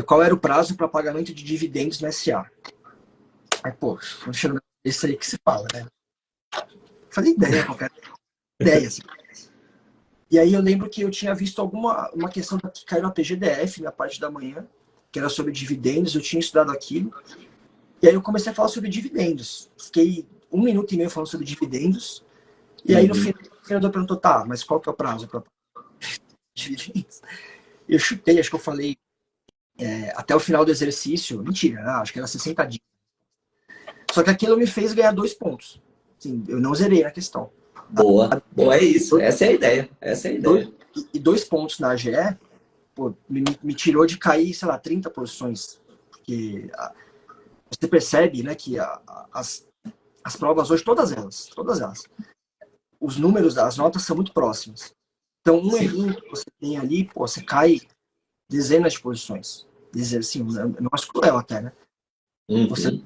qual era o prazo para pagamento de dividendos no SA. Aí, pô, quando chega isso aí que se fala, né? Falei ideia, qualquer ideia. Assim. E aí eu lembro que eu tinha visto uma questão que caiu na PGDF, na parte da manhã, que era sobre dividendos, eu tinha estudado aquilo. E aí eu comecei a falar sobre dividendos. Fiquei 1 minuto e meio falando sobre dividendos. E aí no Uhum. final, o treinador perguntou, tá, mas qual que é o prazo para dividendos? Eu chutei, acho que eu falei até o final do exercício. Mentira, né? Acho que era 60 dias. Só que aquilo me fez ganhar 2 pontos. Sim, eu não zerei na questão. Boa. Boa, é isso. Essa é a ideia. Essa é a Dois, ideia. e 2 pontos na AGE, pô, me tirou de cair, sei lá, 30 posições. Porque você percebe, né, que as provas hoje, todas elas, os números das notas são muito próximos. Então, um Sim. errinho que você tem ali, pô, você cai dezenas de posições. Dizer assim, é mais cruel até, né? Você Uhum.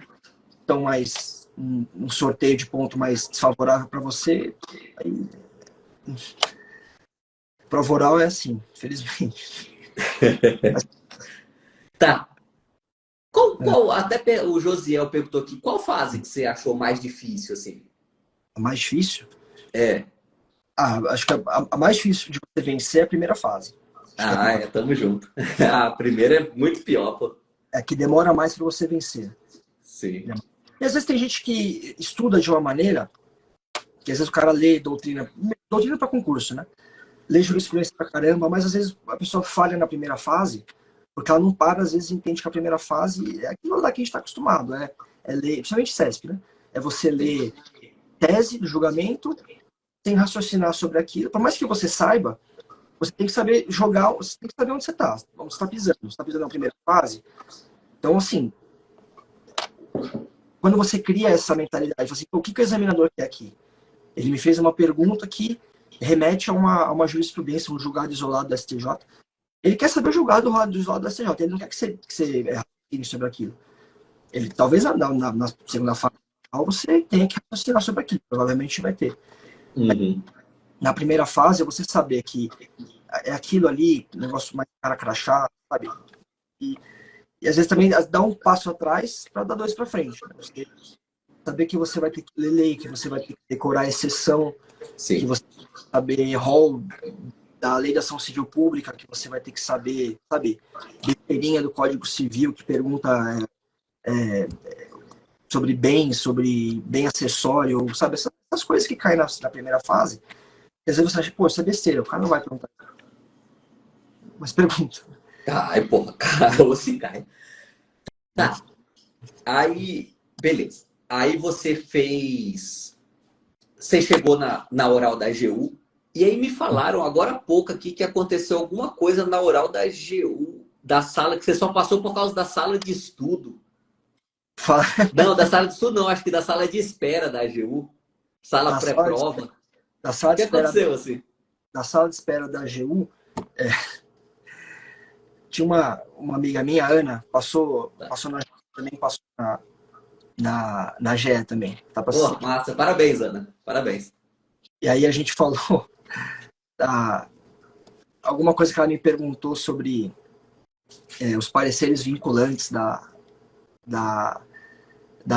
então mais um sorteio de ponto mais desfavorável para você. Aí, prova oral é assim, felizmente. Mas, Tá. Até o Josiel perguntou aqui, qual fase que você achou mais difícil, assim? a mais difícil? É. Acho que a mais difícil de você vencer é a primeira fase. Acho que Ah, tamo junto. A primeira é muito pior, pô. é que demora mais para você vencer. Sim. E às vezes tem gente que estuda de uma maneira que às vezes o cara lê doutrina para concurso, né? Lê jurisprudência pra caramba, mas às vezes a pessoa falha na primeira fase, porque ela não para, às vezes entende que a primeira fase é aquilo lá que a gente está acostumado, é ler, principalmente CESP, né? É você Sim. ler tese do julgamento, sem raciocinar sobre aquilo. Por mais que você saiba, você tem que saber jogar, você tem que saber onde você está, onde você está pisando. Você está pisando na primeira fase. Então, assim, quando você cria essa mentalidade, assim, o que o examinador quer aqui? Ele me fez uma pergunta que remete a uma jurisprudência, um julgado isolado do STJ. Ele quer saber o julgado isolado do STJ. Ele não quer que você raciocine sobre aquilo. Ele, talvez na segunda fase você tenha que raciocinar sobre aquilo. Provavelmente vai ter. Uhum. Na primeira fase, é você saber que é aquilo ali, negócio mais cara crachá, sabe? E, e às vezes também dá um passo atrás para dar dois para frente. Né? Você saber que você vai ter que ler lei, que você vai ter que decorar a exceção, que Sim. você vai ter que saber rol da lei da ação civil pública, que você vai ter que saber, sabe, besteirinha do Código Civil que pergunta sobre bem acessório, sabe, essas coisas que caem na primeira fase. E às vezes você acha, pô, isso é besteira, o cara não vai perguntar. Mas pergunta. Ai, porra, cara, ou se cai. Né? Tá. Aí, beleza. Aí você fez. você chegou na oral da AGU, e aí me falaram agora há pouco aqui que aconteceu alguma coisa na oral da AGU, da sala, que você só passou por causa da sala de estudo. Fala- Não, da sala de estudo não, acho que da sala de espera da AGU. Sala Da sala de, pré-prova. da O sala que de espera, aconteceu, assim? da sala de espera da AGU, tinha uma amiga minha, a Ana, passou na também passou na GE também. Tá pra Pô, assistir. massa. Parabéns, Ana. Parabéns. E aí a gente falou da, alguma coisa que ela me perguntou sobre os pareceres vinculantes da, da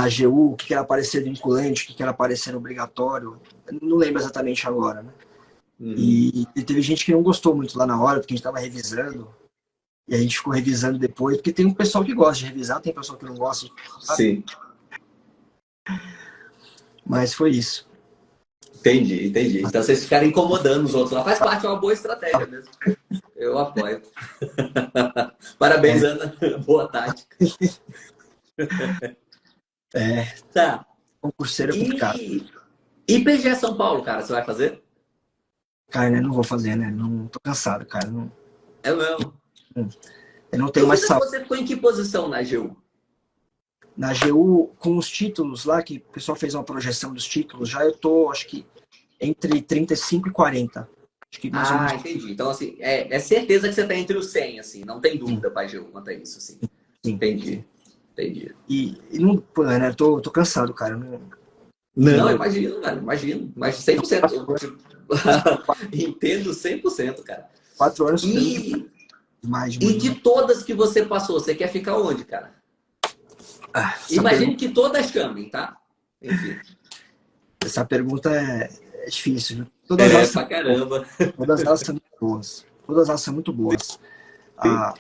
AGU, o que era parecer vinculante, o que era parecer obrigatório. Não lembro exatamente agora, né? Uhum. E teve gente que não gostou muito lá na hora, porque a gente estava revisando. E a gente ficou revisando depois, porque tem um pessoal que gosta de revisar, tem pessoal que não gosta, sabe? Sim, Mas foi isso. entendi, entendi. Então vocês ficaram incomodando os outros lá. Faz parte, é uma boa estratégia mesmo. Eu apoio. Parabéns, É, Ana. Boa tática. é, Tá. concurseiro é complicado. E PGE São Paulo, cara, você vai fazer? Cara, né, não vou fazer, né? Não tô cansado, cara. Não, É mesmo. eu não tenho Eu vi mais que saúde. você ficou em que posição na AGU? Na GU, com os títulos lá, que o pessoal fez uma projeção dos títulos, já eu tô, acho que, entre 35 e 40. Acho que mais ou menos Ah, entendi. Então, assim, é certeza que você tá entre os 100, assim. Não tem assim. dúvida pra AGU quanto a isso, assim. Sim. Entendi, entendi. E não, pô, né? Tô cansado, cara. Não, Não, não, imagino, cara, imagino. Mas 100%. Eu, 4 tipo, entendo 100%, cara. 4 anos estudando E, demais de e manhã. de todas que você passou, você quer ficar onde, cara? Essa Imagine pergunta, que todas chamem, tá? Enfim. essa pergunta é difícil, viu? É, pra caramba. Todas elas são muito boas. Todas elas são muito boas. A,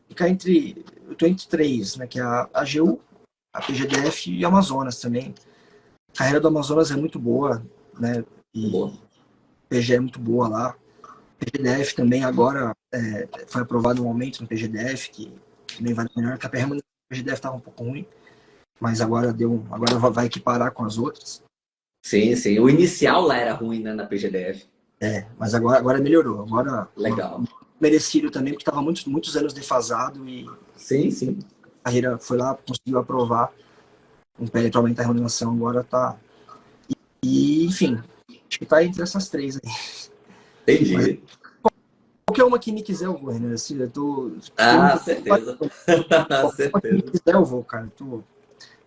ficar entre, eu tô entre três, né? Que é a AGU, a PGDF e a Amazonas também. A carreira do Amazonas é muito boa, né? E Boa. a PG é muito boa lá. PGDF também agora foi aprovado um aumento no PGDF, que também vai melhor, que a permanência do PGDF estava um pouco ruim, mas agora agora vai equiparar com as outras. Sim, sim. O inicial lá era ruim, né, na PGDF. Mas agora melhorou. Agora Legal. merecido também, porque estava muitos anos defasado e Sim, sim. a carreira foi lá, conseguiu aprovar um PL para aumentar a remuneração, agora tá. E, enfim, acho que tá entre essas três aí. Mas Entendi. qualquer uma que me quiser, eu vou, né? Assim, porque eu não Ah, vou. certeza. Qualquer uma que me Certeza. quiser, eu vou, cara.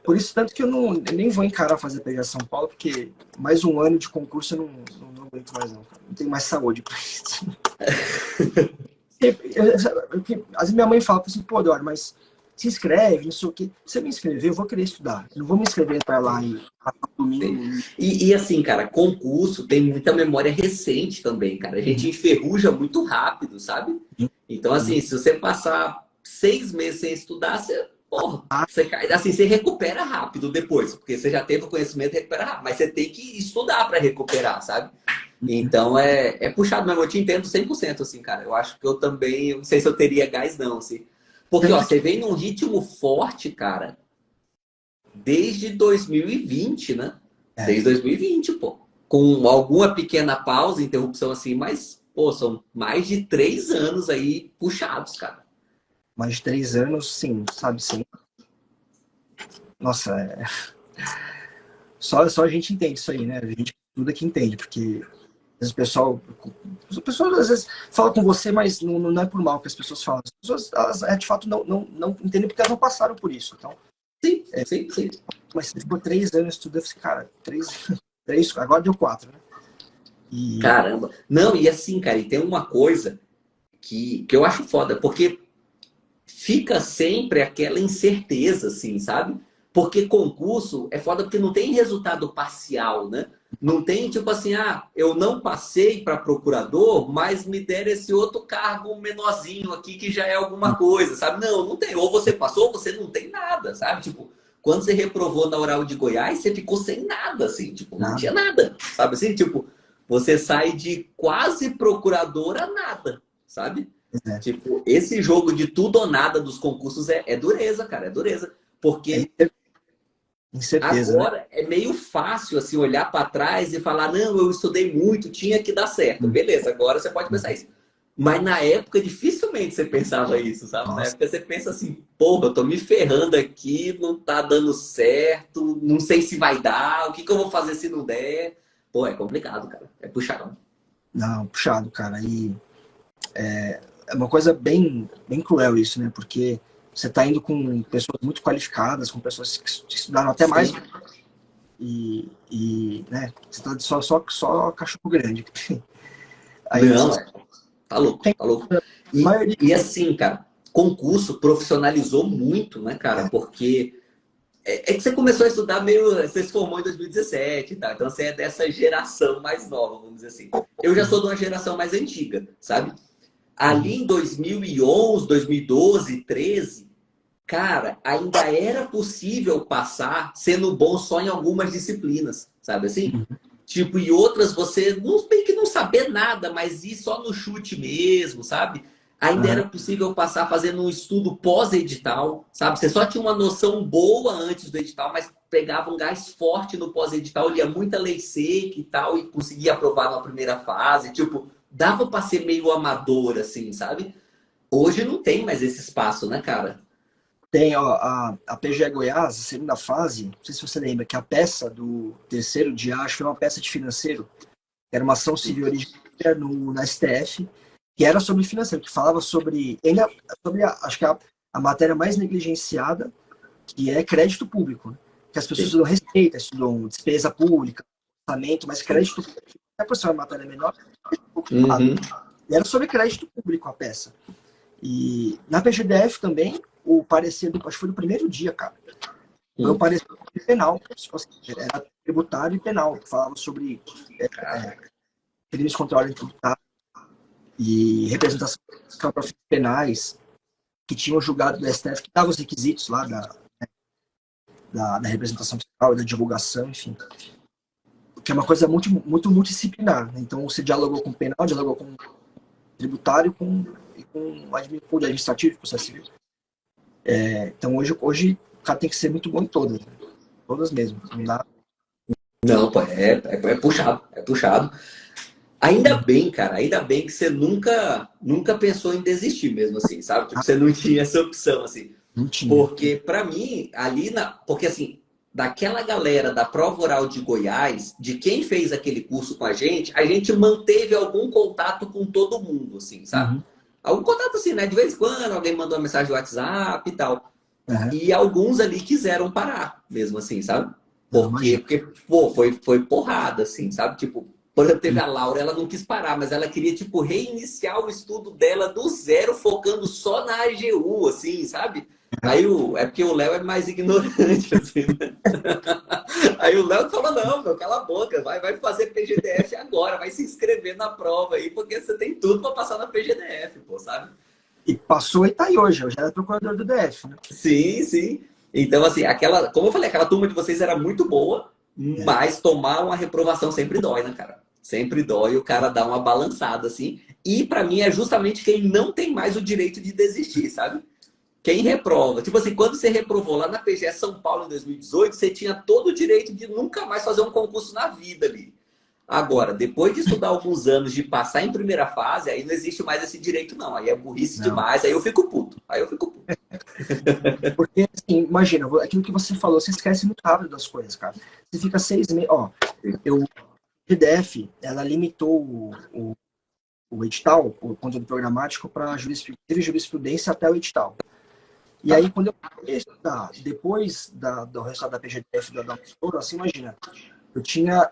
Por isso, tanto que eu nem vou encarar fazer PGA São Paulo, porque mais um ano de concurso eu não aguento mais, não. Não tenho mais saúde pra isso. Às vezes minha mãe fala assim, pô, Eduardo, mas se inscreve, não sei o quê. Se eu me inscrever, eu vou querer estudar. Eu não vou me inscrever para lá e passar domingo. E assim, cara, concurso tem muita memória recente também, cara. A gente enferruja muito rápido, sabe? Então, assim, se você passar 6 meses sem estudar, você, porra, você cai, assim, você recupera rápido depois, porque você já teve o conhecimento e recupera rápido. Mas você tem que estudar para recuperar, sabe? Então é puxado mesmo, eu te entendo 100% assim, cara. Eu acho que eu também, eu não sei se eu teria gás, não, assim. Porque, ó, Tanto que, você vem num ritmo forte, cara, desde 2020, né? Desde 2020, pô. Com alguma pequena pausa, interrupção assim, mas, pô, são mais de 3 anos aí puxados, cara. mais de 3 anos, sim, sabe, sim. Nossa, só a gente entende isso aí, né? A gente estuda que entende, porque às vezes as pessoas às vezes falam com você, mas não é por mal que as pessoas falam. As pessoas, elas, de fato, não entendem porque elas não passaram por isso. Então, Sim, sim, sim. mas você ficou 3 anos estudando, cara, três, agora deu 4, né? E Caramba. Não, e assim, cara, e tem uma coisa que eu acho foda, porque fica sempre aquela incerteza, assim, sabe? Porque concurso é foda porque não tem resultado parcial, né? Não tem tipo assim, ah, eu não passei para procurador, mas me deram esse outro cargo menorzinho aqui que já é alguma coisa, sabe? Não, não tem. Ou você passou ou você não tem nada, sabe? Tipo, quando você reprovou na Oral de Goiás, você ficou sem nada, assim, tipo, não tinha nada. nada, sabe assim? Tipo, você sai de quase procurador a nada, sabe? É, Tipo, esse jogo de tudo ou nada dos concursos é dureza, cara, é dureza. é, Porque incerteza, né? Agora é meio fácil assim olhar para trás e falar, não, eu estudei muito, tinha que dar certo. Beleza, agora você pode pensar isso. Mas na época dificilmente você pensava isso, sabe? Na Nossa, época você pensa assim, porra, eu tô me ferrando aqui, não tá dando certo, não sei se vai dar, o que que eu vou fazer se não der? Pô, é complicado, cara. É puxado. não, puxado, cara. E é uma coisa bem cruel isso, né? Porque você está indo com pessoas muito qualificadas, com pessoas que estudaram até mais, Sim. né? Você está só cachorro grande. Aí Não, você tá louco, tem tá louco. a maioria. E assim, cara, concurso profissionalizou muito, né, cara? Porque é que você começou a estudar meio. Você se formou em 2017 e tal. Então você é dessa geração mais nova, vamos dizer assim. Eu já sou de uma geração mais antiga, sabe? Ali em 2011, 2012, 13, cara, ainda era possível passar sendo bom só em algumas disciplinas, sabe assim? Tipo, e outras você não tem que não saber nada, mas ir só no chute mesmo, sabe? Ainda Aham, era possível passar fazendo um estudo pós-edital, sabe? Você só tinha uma noção boa antes do edital, mas pegava um gás forte no pós-edital, lia muita lei seca e tal, e conseguia aprovar na primeira fase. Tipo, dava para ser meio amador, assim, sabe? Hoje não tem mais esse espaço, né, cara? tem ó, a PGE Goiás, a segunda fase, não sei se você lembra, que a peça do terceiro dia, acho que foi uma peça de financeiro, era uma ação civil originária na STF, que era sobre financeiro, que falava sobre acho que a matéria mais negligenciada, que é crédito público, né? Que as pessoas Sim, estudam receita, estudam despesa pública, orçamento, mas sim. crédito público, até por ser uma matéria menor, Uhum. e era sobre crédito público a peça. E na PGDF também, o parecer, acho que foi do primeiro dia, cara, foi um Hum. parecer penal, era tributário e penal, que falava sobre crimes contra a ordem tributária e representação para fins penais, que tinham julgado do STF, que davam os requisitos lá da representação fiscal, da divulgação, enfim. Que é uma coisa muito multidisciplinar. Né? Então, você dialogou com o penal, dialogou com o tributário e com o administrativo, com o processo civil. Então, hoje o cara tem que ser muito bom em todas. Né? Todas mesmo. Não dá. Não, pô, é puxado, é puxado. Ainda bem, cara, ainda bem que você nunca pensou em desistir mesmo assim, sabe? Tipo, você não tinha essa opção assim. Não tinha. Porque pra mim, porque assim, daquela galera da prova oral de Goiás, de quem fez aquele curso com a gente manteve algum contato com todo mundo, assim, sabe? Uhum. Algum contato assim, né? De vez em quando alguém mandou uma mensagem no WhatsApp e tal. Uhum. E alguns ali quiseram parar, mesmo assim, sabe? Não, imagina. Porque pô, foi porrada, assim, sabe? Tipo, por exemplo, teve a Laura, ela não quis parar, mas ela queria, tipo, reiniciar o estudo dela do zero, focando só na AGU, assim, sabe? É porque o Léo é mais ignorante, assim, né? Aí o Léo falou, não, meu, cala a boca, vai fazer PGDF agora, vai se inscrever na prova aí, porque você tem tudo para passar na PGDF, pô, sabe? E passou e tá aí hoje. Eu já era procurador do DF. Né? Sim, sim. Então, assim, como eu falei, aquela turma de vocês era muito boa, É. mas tomar uma reprovação sempre dói, né, cara? Sempre dói, o cara dá uma balançada, assim. E pra mim é justamente quem não tem mais o direito de desistir, sabe? Quem reprova. Tipo assim, quando você reprovou lá na PGE São Paulo em 2018, você tinha todo o direito de nunca mais fazer um concurso na vida ali. Agora, depois de estudar alguns anos, de passar em primeira fase, aí não existe mais esse direito, não. Aí é burrice Não. demais, aí eu fico puto. Aí eu fico puto. Porque, assim, imagina, aquilo que você falou, você esquece muito rápido das coisas, cara. Você fica 6 meses. Ó, a PDF, ela limitou o edital, o conteúdo programático, para jurisprudência até o edital. E aí, Tá. quando eu comecei a estudar, depois do resultado da PGDF da Unesco, assim, imagina, eu tinha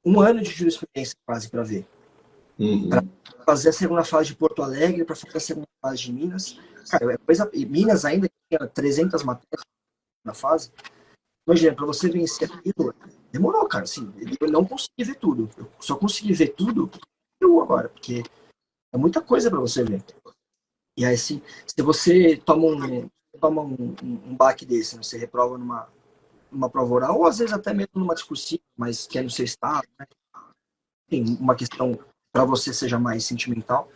1 ano de jurisprudência quase para ver. Para Uhum. fazer a segunda fase de Porto Alegre, para fazer a segunda fase de Minas. Cara, Minas ainda tinha 300 matérias na fase. Imagina, para você vencer aquilo, demorou, cara. Assim, eu não consegui ver tudo. Eu só consegui ver tudo eu agora, porque é muita coisa para você ver. E aí, assim, se você toma um baque desse, né? Você reprova numa prova oral, ou às vezes até mesmo numa discursiva, mas que é no seu estado, né? Tem uma questão para você seja mais sentimental,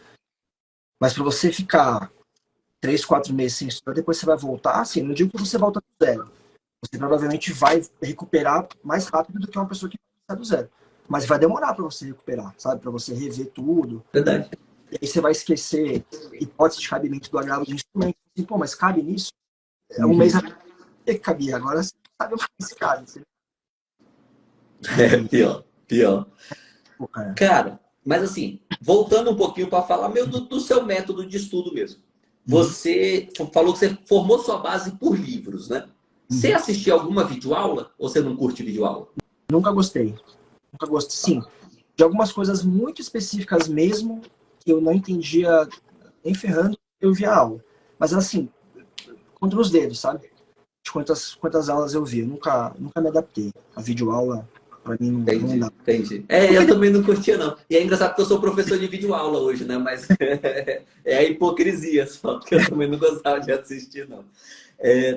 mas para você ficar 3, 4 meses sem estudar, depois você vai voltar, assim, não digo que você volta do zero, você provavelmente vai recuperar mais rápido do que uma pessoa que sai do zero. Mas vai demorar para você recuperar, sabe? Para você rever tudo. Verdade. E aí você vai esquecer hipótese de cabimento do agravo de instrumento. Assim, pô, mas cabe nisso? Um mês atrás que cabia, agora você sabe mais cabe. É, pior, pior. Pô, cara. Cara, mas assim, voltando um pouquinho para falar do seu método de estudo mesmo. Você falou que você formou sua base por livros, né? Você assistia alguma videoaula ou você não curte videoaula? Nunca gostei. Nunca gostei. Sim, de algumas coisas muito específicas mesmo, que eu não entendia nem ferrando, eu via a aula. Mas assim, contra os dedos, sabe? De quantas aulas eu vi. Eu nunca me adaptei. A videoaula, pra mim, não dá. Entendi. Eu também não curtia, não. E é engraçado porque eu sou professor de videoaula hoje, né? Mas é a hipocrisia só, porque eu também não gostava de assistir, não.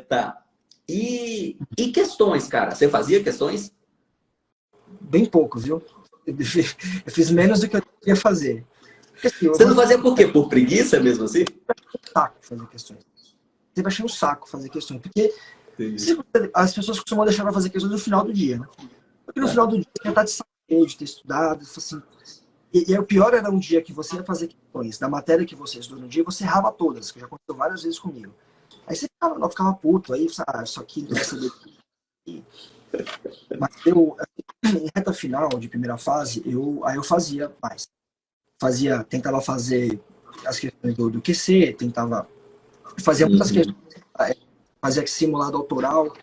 Tá. E questões, cara? Você fazia questões? Bem pouco, viu? Eu fiz menos do que eu queria fazer. Porque, assim, Você não fazia por quê? Por preguiça mesmo assim? saco fazer questões. Sempre achei um saco fazer questões. Porque Entendi. as pessoas costumam deixar para fazer questões no final do dia, né? Porque no final do dia já tá de saco cheio de ter estudado. Assim, e o pior era um dia que você ia fazer questões da matéria que você estudou no dia, você errava todas, que já aconteceu várias vezes comigo. Aí você ficava puto, aí isso aqui não vai saber. Mas eu, em reta final de primeira fase, aí eu fazia mais. Tentava fazer as questões do QC, tentava fazer muitas questões, fazia simulado autoral,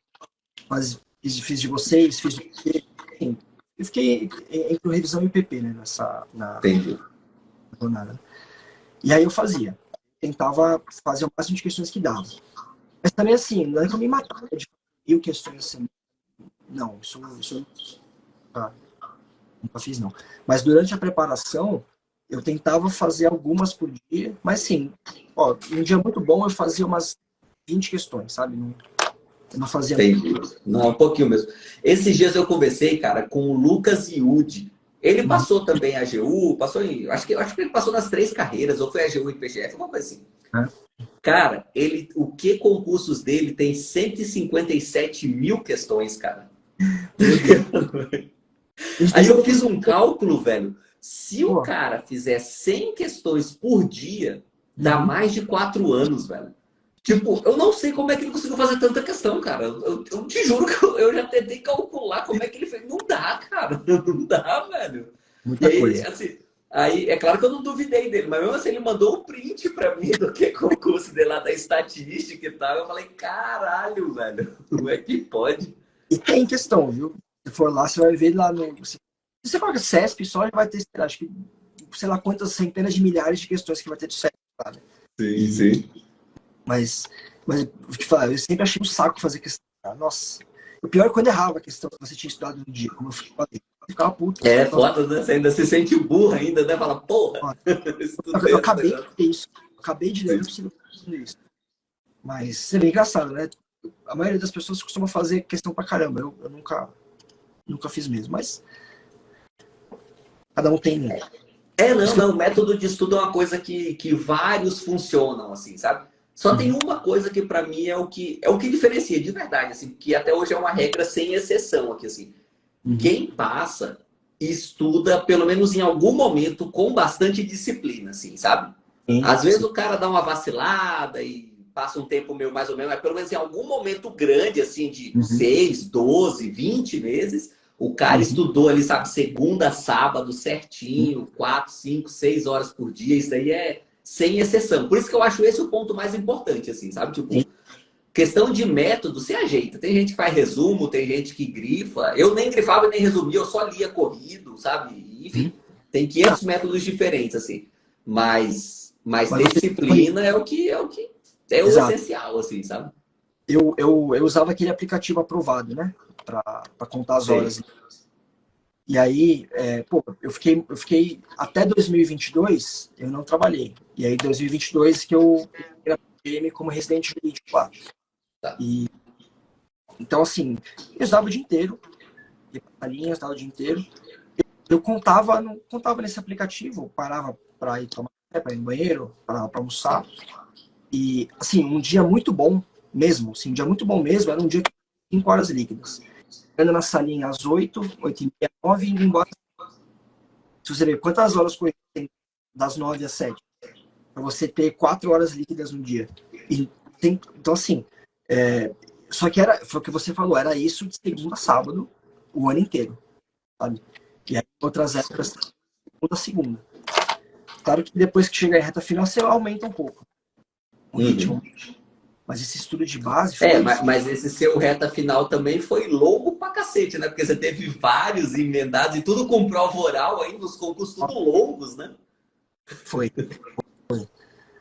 fiz de vocês, fiz do PP. Enfim, eu fiquei entre revisão e PP, né, na jornada. E aí eu tentava fazer o máximo de questões que dava. Mas também assim, não é que eu me matava de fazer questões assim. Não, isso nunca fiz, não. Mas durante a preparação, eu tentava fazer algumas por dia, mas sim, ó, um dia muito bom eu fazia umas 20 questões, sabe? Eu não fazia. Entendi. Não, um pouquinho mesmo. Esses dias eu conversei, cara, com o Lucas Iudi. Ele passou também a AGU, acho que ele passou nas 3 carreiras, ou foi AGU e PGF, alguma coisa assim. Cara, o que concursos dele tem 157 mil questões, cara. Aí eu fiz um cálculo, velho. Se o cara fizer 100 questões por dia, dá mais de 4 anos, velho. Tipo, eu não sei como é que ele conseguiu fazer tanta questão, cara. Eu te juro que eu já tentei calcular como é que ele fez. Não dá, cara. Não dá, velho. Muita E coisa. assim, aí, é claro que eu não duvidei dele, mas mesmo assim ele mandou um print pra mim do que concurso dele lá da estatística e tal. Eu falei, caralho, velho. Como é que pode? E tem questão, viu? Se for lá, você vai ver lá no. Se você coloca CESP, só já vai ter, acho que, sei lá quantas centenas de milhares de questões que vai ter do CESP, sabe? Sim, sim. Mas vou te falar, eu sempre achei um saco fazer questão. Cara. Nossa. O pior é quando errava a questão que você tinha estudado no dia, como eu falei. Eu ficava puto. É foda, né? Você ainda se sente burro ainda, né? Fala, porra, eu acabei de ter isso. Acabei de ler, não preciso fazer isso. Mas seria engraçado, né? A maioria das pessoas costuma fazer questão pra caramba. Eu nunca fiz mesmo, mas cada um tem. Não, o método de estudo é uma coisa que vários funcionam, assim, sabe? Só tem uma coisa que pra mim é o que diferencia de verdade, assim, que até hoje é uma regra sem exceção aqui, assim. Quem passa, estuda, pelo menos em algum momento, com bastante disciplina, assim, sabe? Às vezes o cara dá uma vacilada e passa um tempo meio mais ou menos, mas pelo menos em algum momento grande, assim, de 6, 12, 20 meses, o cara estudou ali, sabe, segunda a sábado, certinho, 4, 5, 6 horas por dia. Isso aí é sem exceção. Por isso que eu acho esse o ponto mais importante, assim, sabe? Tipo, questão de método, se ajeita. Tem gente que faz resumo, tem gente que grifa. Eu nem grifava nem resumia, eu só lia corrido, sabe? Enfim, tem 500 métodos diferentes, assim. Mas ter disciplina é o essencial, assim, sabe? Eu usava aquele aplicativo aprovado, né? Para contar as horas. E aí, eu fiquei até 2022, eu não trabalhei. E aí, 2022 que eu entrei como residente jurídico lá. E, então, assim, eu estudava o dia inteiro, ia pra linha, estudava o dia inteiro. Eu contava nesse aplicativo, parava para ir tomar café, para ir no banheiro, para almoçar. E, assim, um dia muito bom mesmo, assim, um dia muito bom mesmo, era um dia que 5 horas líquidas. Ando na salinha às 8, 8h30, 9 e indo embora. Se você ver quantas horas corridas tem das 9 às 7, para você ter 4 horas líquidas no dia. Então, assim, só que foi o que você falou, era isso de segunda a sábado, o ano inteiro, sabe? E aí, outras épocas, segunda a segunda. Claro que depois que chega em reta final, você aumenta um pouco o ritmo. Mas esse estudo de base... Mas esse seu reta final também foi longo pra cacete, né? Porque você teve vários emendados e tudo com prova oral ainda, os concursos tudo longos, né? Foi.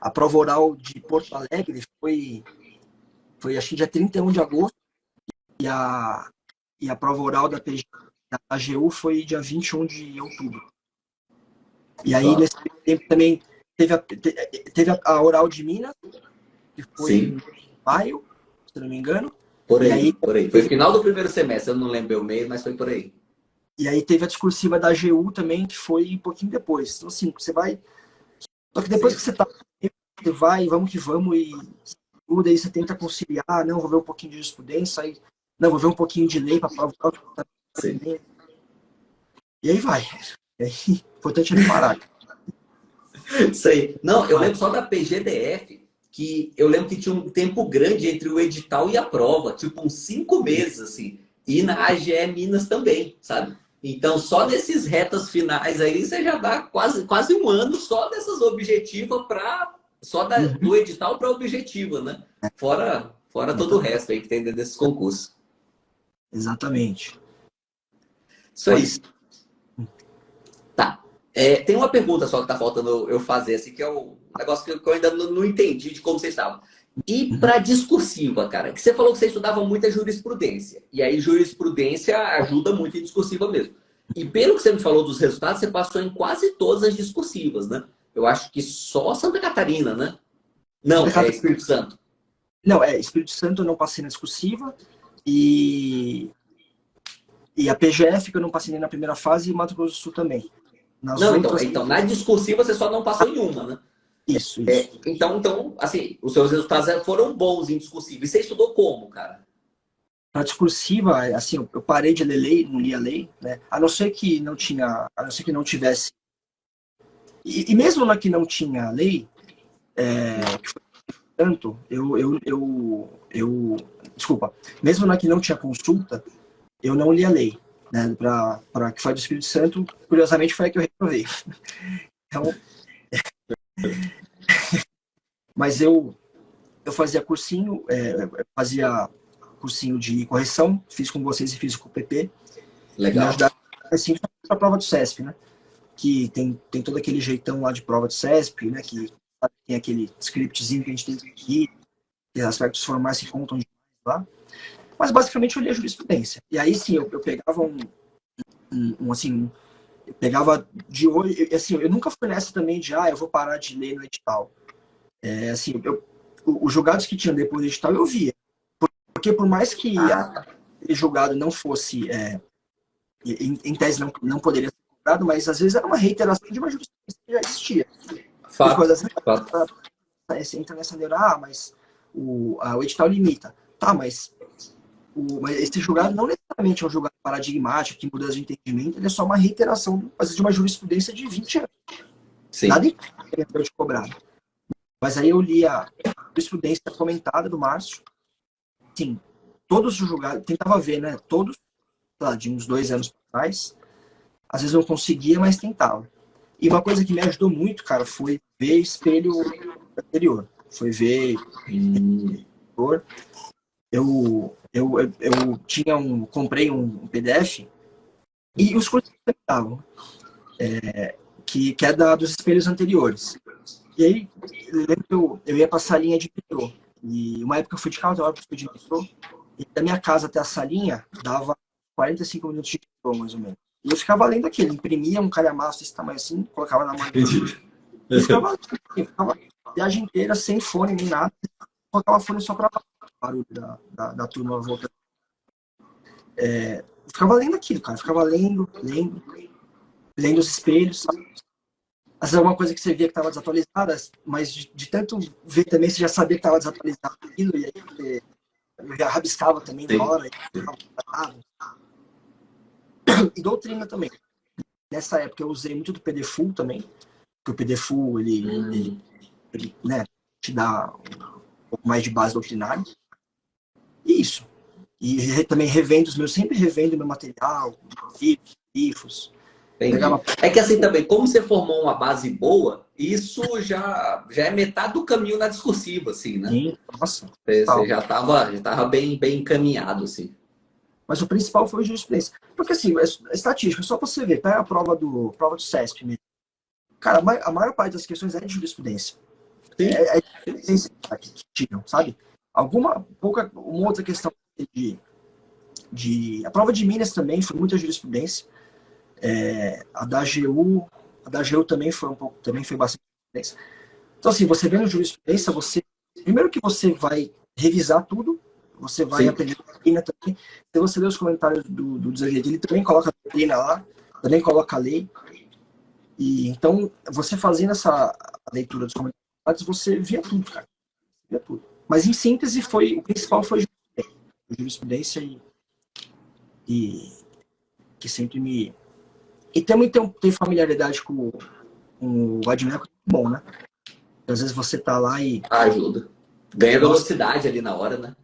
A prova oral de Porto Alegre foi acho que dia 31 de agosto e a prova oral da AGU foi dia 21 de outubro. E aí, nesse tempo também, teve a oral de Minas, que foi em maio, se não me engano. Por aí. Foi final do primeiro semestre, eu não lembro o mês, mas foi por aí. E aí teve a discursiva da AGU também, que foi um pouquinho depois. Então, assim, você vai... Só que depois que você vai, vamos que vamos, e tudo, aí você tenta conciliar, não, vou ver um pouquinho de jurisprudência, aí, não, vou ver um pouquinho de lei para prova. E aí vai. E aí, importante é não parar. Isso aí. Não, eu lembro só da PGDF, que eu lembro que tinha um tempo grande entre o edital e a prova, tipo uns 5 meses, assim. E na AGE Minas também, sabe? Então, só nesses retas finais aí, você já dá quase um ano só dessas objetivas do edital para objetiva, né? Fora todo o resto aí que tem dentro desses concursos. Exatamente. Isso aí. Tá. Tem uma pergunta só que tá faltando eu fazer, assim, que é um negócio que eu ainda não entendi de como vocês estavam. E para discursiva, cara, que você falou que você estudava muita jurisprudência. E aí jurisprudência ajuda muito em discursiva mesmo. E pelo que você me falou dos resultados, você passou em quase todas as discursivas, né? Eu acho que só Santa Catarina, né? Não, Espírito Santo. Não, Espírito Santo eu não passei na discursiva. E a PGF que eu não passei nem na primeira fase e Mato Grosso do Sul também. Então, na discursiva você só não passou em uma, né? Isso. Então, assim, os seus resultados foram bons em discursiva. E você estudou como, cara? Na discursiva, assim, eu parei de ler lei, não lia lei, né? A não ser que não tivesse. E mesmo na que não tinha lei, que foi tanto, desculpa, mesmo na que não tinha consulta, eu não lia lei, né? Para que foi do Espírito Santo, curiosamente foi a que eu reprovei. Então, mas eu fazia cursinho, fazia cursinho de correção, fiz com vocês e fiz com o PP. Legal. Me ajudaram assim para a prova do CESP, né? Que tem todo aquele jeitão lá de prova do CESP, né? Que tem aquele scriptzinho que a gente tem que ir, que aspectos formais se contam de lá. Mas basicamente eu lia jurisprudência. E aí sim, eu pegava eu pegava de olho, assim, eu nunca fui nessa também de, eu vou parar de ler no edital. Assim, os julgados que tinham depois do edital eu via. Porque por mais que aquele julgado não fosse, em tese não poderia ser cobrado, mas às vezes era uma reiteração de uma jurisprudência que já existia. Você entra nessa neura, mas o edital limita. Tá, mas esse julgado não necessariamente é um julgado paradigmático, que muda de entendimento, ele é só uma reiteração, às vezes, de uma jurisprudência de 20 anos. Sim. Nada impede de cobrar. Mas aí eu li a jurisprudência comentada do Márcio. Sim, todos os julgados, tentava ver, né? Todos, lá, de uns 2 anos atrás. Às vezes eu não conseguia, mas tentava. E uma coisa que me ajudou muito, cara, foi ver espelho anterior. Foi ver eu comprei um PDF e os cursos que estavam, que é dos espelhos anteriores. E aí, eu ia passar a linha de metrô. E uma época eu fui de carro, outra hora eu fui de metrô. E da minha casa até a salinha dava 45 minutos de metrô, mais ou menos. E eu ficava lendo aquilo, imprimia um calhamaço desse tamanho assim, colocava na mão. E ficava a viagem inteira sem fone nem nada. Colocava fone só para barulho da turma voltando. Eu ficava lendo aquilo, cara. Ficava lendo os espelhos, sabe? Às vezes alguma coisa que você via que estava desatualizada, mas de tanto ver também, você já sabia que estava desatualizado aquilo, e aí Eu já rabiscava também na Sim. hora. E doutrina também. Nessa época eu usei muito do PDFull também, porque o PDFull, ele né, te dá um pouco mais de base doutrinária. E isso. E também revendo os meus, sempre revendo meu material, grifos. Entendi. É que assim também, como você formou uma base boa, isso já é metade do caminho na discursiva, assim, né? Sim, nossa. Você já tava bem encaminhado, assim. Mas o principal foi o jurisprudência. Porque assim, a estatística, só pra você ver, pega a prova do CESP mesmo. Cara, a maior parte das questões é de jurisprudência. Sim. É jurisprudência que tiram, sabe? Uma outra questão a prova de Minas também foi muita jurisprudência. A da AGU também foi também foi bastante jurisprudência. Então, assim, você vendo jurisprudência, primeiro que você vai revisar tudo, você vai Sim. aprender a doutrina também. Se você ler os comentários do Desajeito, ele também coloca a doutrina lá, também coloca a lei. E então, você fazendo essa leitura dos comentários, você via tudo, cara. Via tudo. Mas em síntese, o principal foi jurisprudência e que sempre me. E também tem familiaridade com o Admeco, bom, né? Às vezes você tá lá e. Ajuda. Ganha Nossa, velocidade ali na hora, né?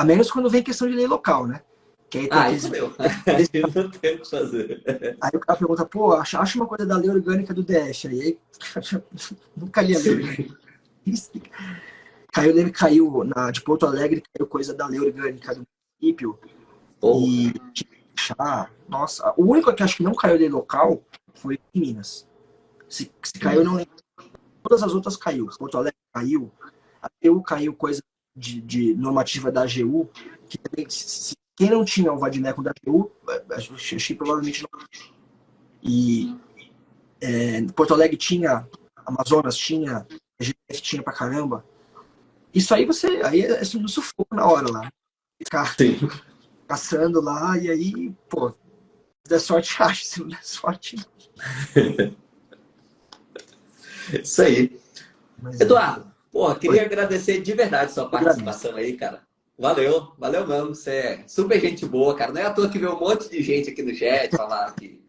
a menos quando vem questão de lei local, né? Que aí tem aqueles. Isso deu. Aí não tem o que fazer. Aí o cara pergunta, pô, acha uma coisa da lei orgânica do DF. Aí nunca li a lei orgânica. Caiu de Porto Alegre, caiu coisa da lei orgânica do município. Porra. E nossa, o único que acho que não caiu lei local foi em Minas. Se caiu, não lembro. Todas as outras caiu. Porto Alegre caiu. A AGU caiu coisa de normativa da AGU, que também, quem não tinha o Vadimeco da AGU, acho que provavelmente não. E Porto Alegre tinha, Amazonas tinha, GF tinha pra caramba. Isso aí aí é no sufoco na hora lá. Ficar Sim. caçando lá, e aí, pô, se der sorte, acha, se não der sorte. Isso aí. Mas, Eduardo, porra, queria agradecer de verdade sua agradeço. participação aí, cara. Valeu mesmo. Você é super gente boa, cara. Não é à toa que veio um monte de gente aqui no chat falar que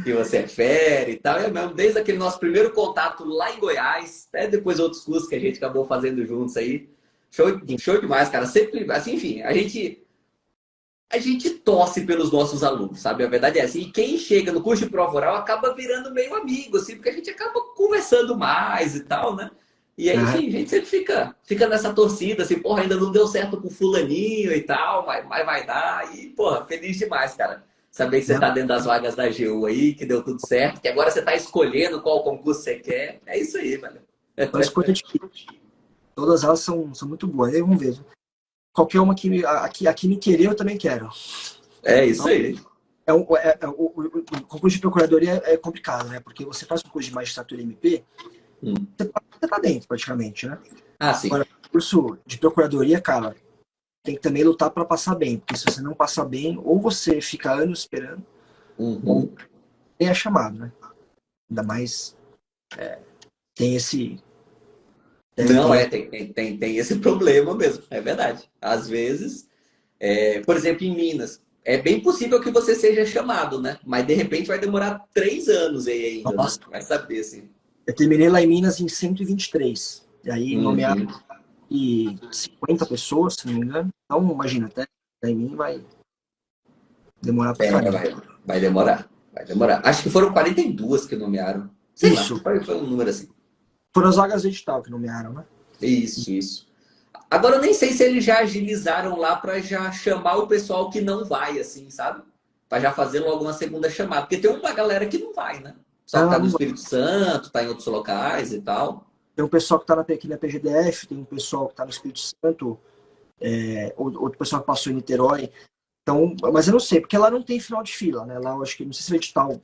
você é fera e tal. É mesmo, desde aquele nosso primeiro contato lá em Goiás, até depois outros cursos que a gente acabou fazendo juntos aí. Show demais, cara. Sempre, assim, enfim, a gente torce pelos nossos alunos, sabe? A verdade é assim. E quem chega no curso de prova oral acaba virando meio amigo, assim, porque a gente acaba conversando mais e tal, né? E aí, enfim, a gente sempre fica nessa torcida, assim, porra, ainda não deu certo com fulaninho e tal, mas vai dar. E, porra, feliz demais, cara. Saber que você tá dentro das vagas da AGU aí, que deu tudo certo, que agora você tá escolhendo qual concurso você quer. É isso aí, velho. Uma escolha de todas elas são muito boas. Aí vamos ver. Qualquer uma que me querer, eu também quero. É isso aí. O concurso de procuradoria é complicado, né? Porque você faz concurso de magistratura MP, você tá dentro, praticamente, né? Ah, sim. Agora, concurso de procuradoria, cara, tem que também lutar para passar bem. Porque se você não passar bem, ou você fica anos esperando, ou nem é chamado, né? Ainda mais tem esse... Não, tem esse problema mesmo, é verdade. Às vezes, por exemplo, em Minas, é bem possível que você seja chamado, né? Mas de repente vai demorar 3 anos aí ainda, Nossa, né? Vai saber, assim. eu terminei lá em Minas em 123. E aí nomearam Uhum. 50 pessoas, se não me engano. Então, imagina, até em mim vai demorar pra caramba. Vai demorar, vai demorar. Acho que foram 42 que nomearam. Sei lá, Isso, foi um número assim. foram as vagas de edital que nomearam, né? Isso. Agora eu nem sei se eles já agilizaram lá para já chamar o pessoal que não vai, assim, sabe? Para já fazer logo uma segunda chamada. Porque tem uma galera que não vai, né? Só que tá no Não vai. Espírito Santo, tá em outros locais e tal. Tem um pessoal que está aqui na PGDF, tem um pessoal que está no Espírito Santo, outro pessoal que passou em Niterói. Então, mas eu não sei, porque lá não tem final de fila, né? Lá eu acho que, não sei se o edital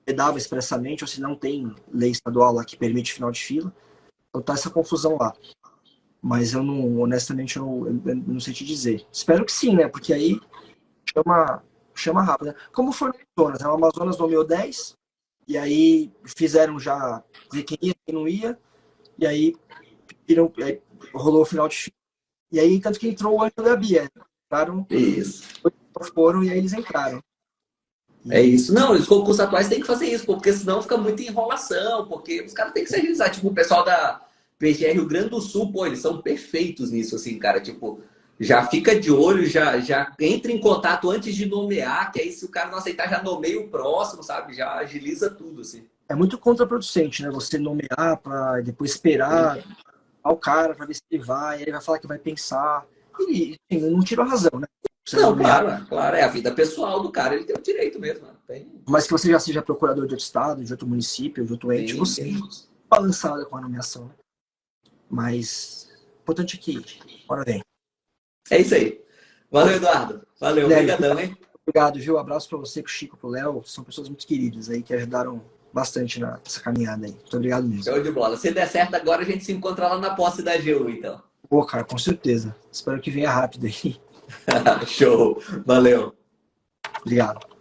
pedava expressamente ou se não tem lei estadual lá que permite final de fila. Então tá essa confusão lá. Mas eu não, honestamente, eu não sei te dizer. Espero que sim, né? Porque aí chama rápido. Né? Como foi no Amazonas, né? O Amazonas nomeou 10, e aí fizeram já ver quem ia, quem não ia, e aí rolou o final de fila. E aí, tanto que entrou o anjo da Bia. Entraram, Isso. foram e aí eles entraram. É isso. Não, os concursos atuais têm que fazer isso, porque senão fica muita enrolação, porque os caras têm que se agilizar. Tipo, o pessoal da PGR Rio Grande do Sul, pô, eles são perfeitos nisso, assim, cara. Tipo, já fica de olho, já entra em contato antes de nomear, que aí se o cara não aceitar, já nomeia o próximo, sabe? Já agiliza tudo, assim. É muito contraproducente, né? Você nomear para depois esperar ao cara para ver se ele vai, ele vai falar que vai pensar. E enfim, não tira a razão, né? Você Não, nomear. claro, é a vida pessoal do cara, ele tem o direito mesmo, né? Tem. Mas que você já seja procurador de outro estado, de outro município, de outro ente, Sim, você sim. balançada com a nomeação, né? Mas o importante é que, bora bem. É isso aí. Valeu, Eduardo. Valeu, Guilherme, obrigadão, hein? obrigado, viu? Abraço para você, pro Chico, pro Léo. São pessoas muito queridas aí que ajudaram bastante nessa caminhada aí. Muito obrigado mesmo. Show de bola. Se der certo agora, a gente se encontra lá na posse da GU, então. Pô, cara, com certeza. Espero que venha rápido aí. Show. Valeu. Obrigado.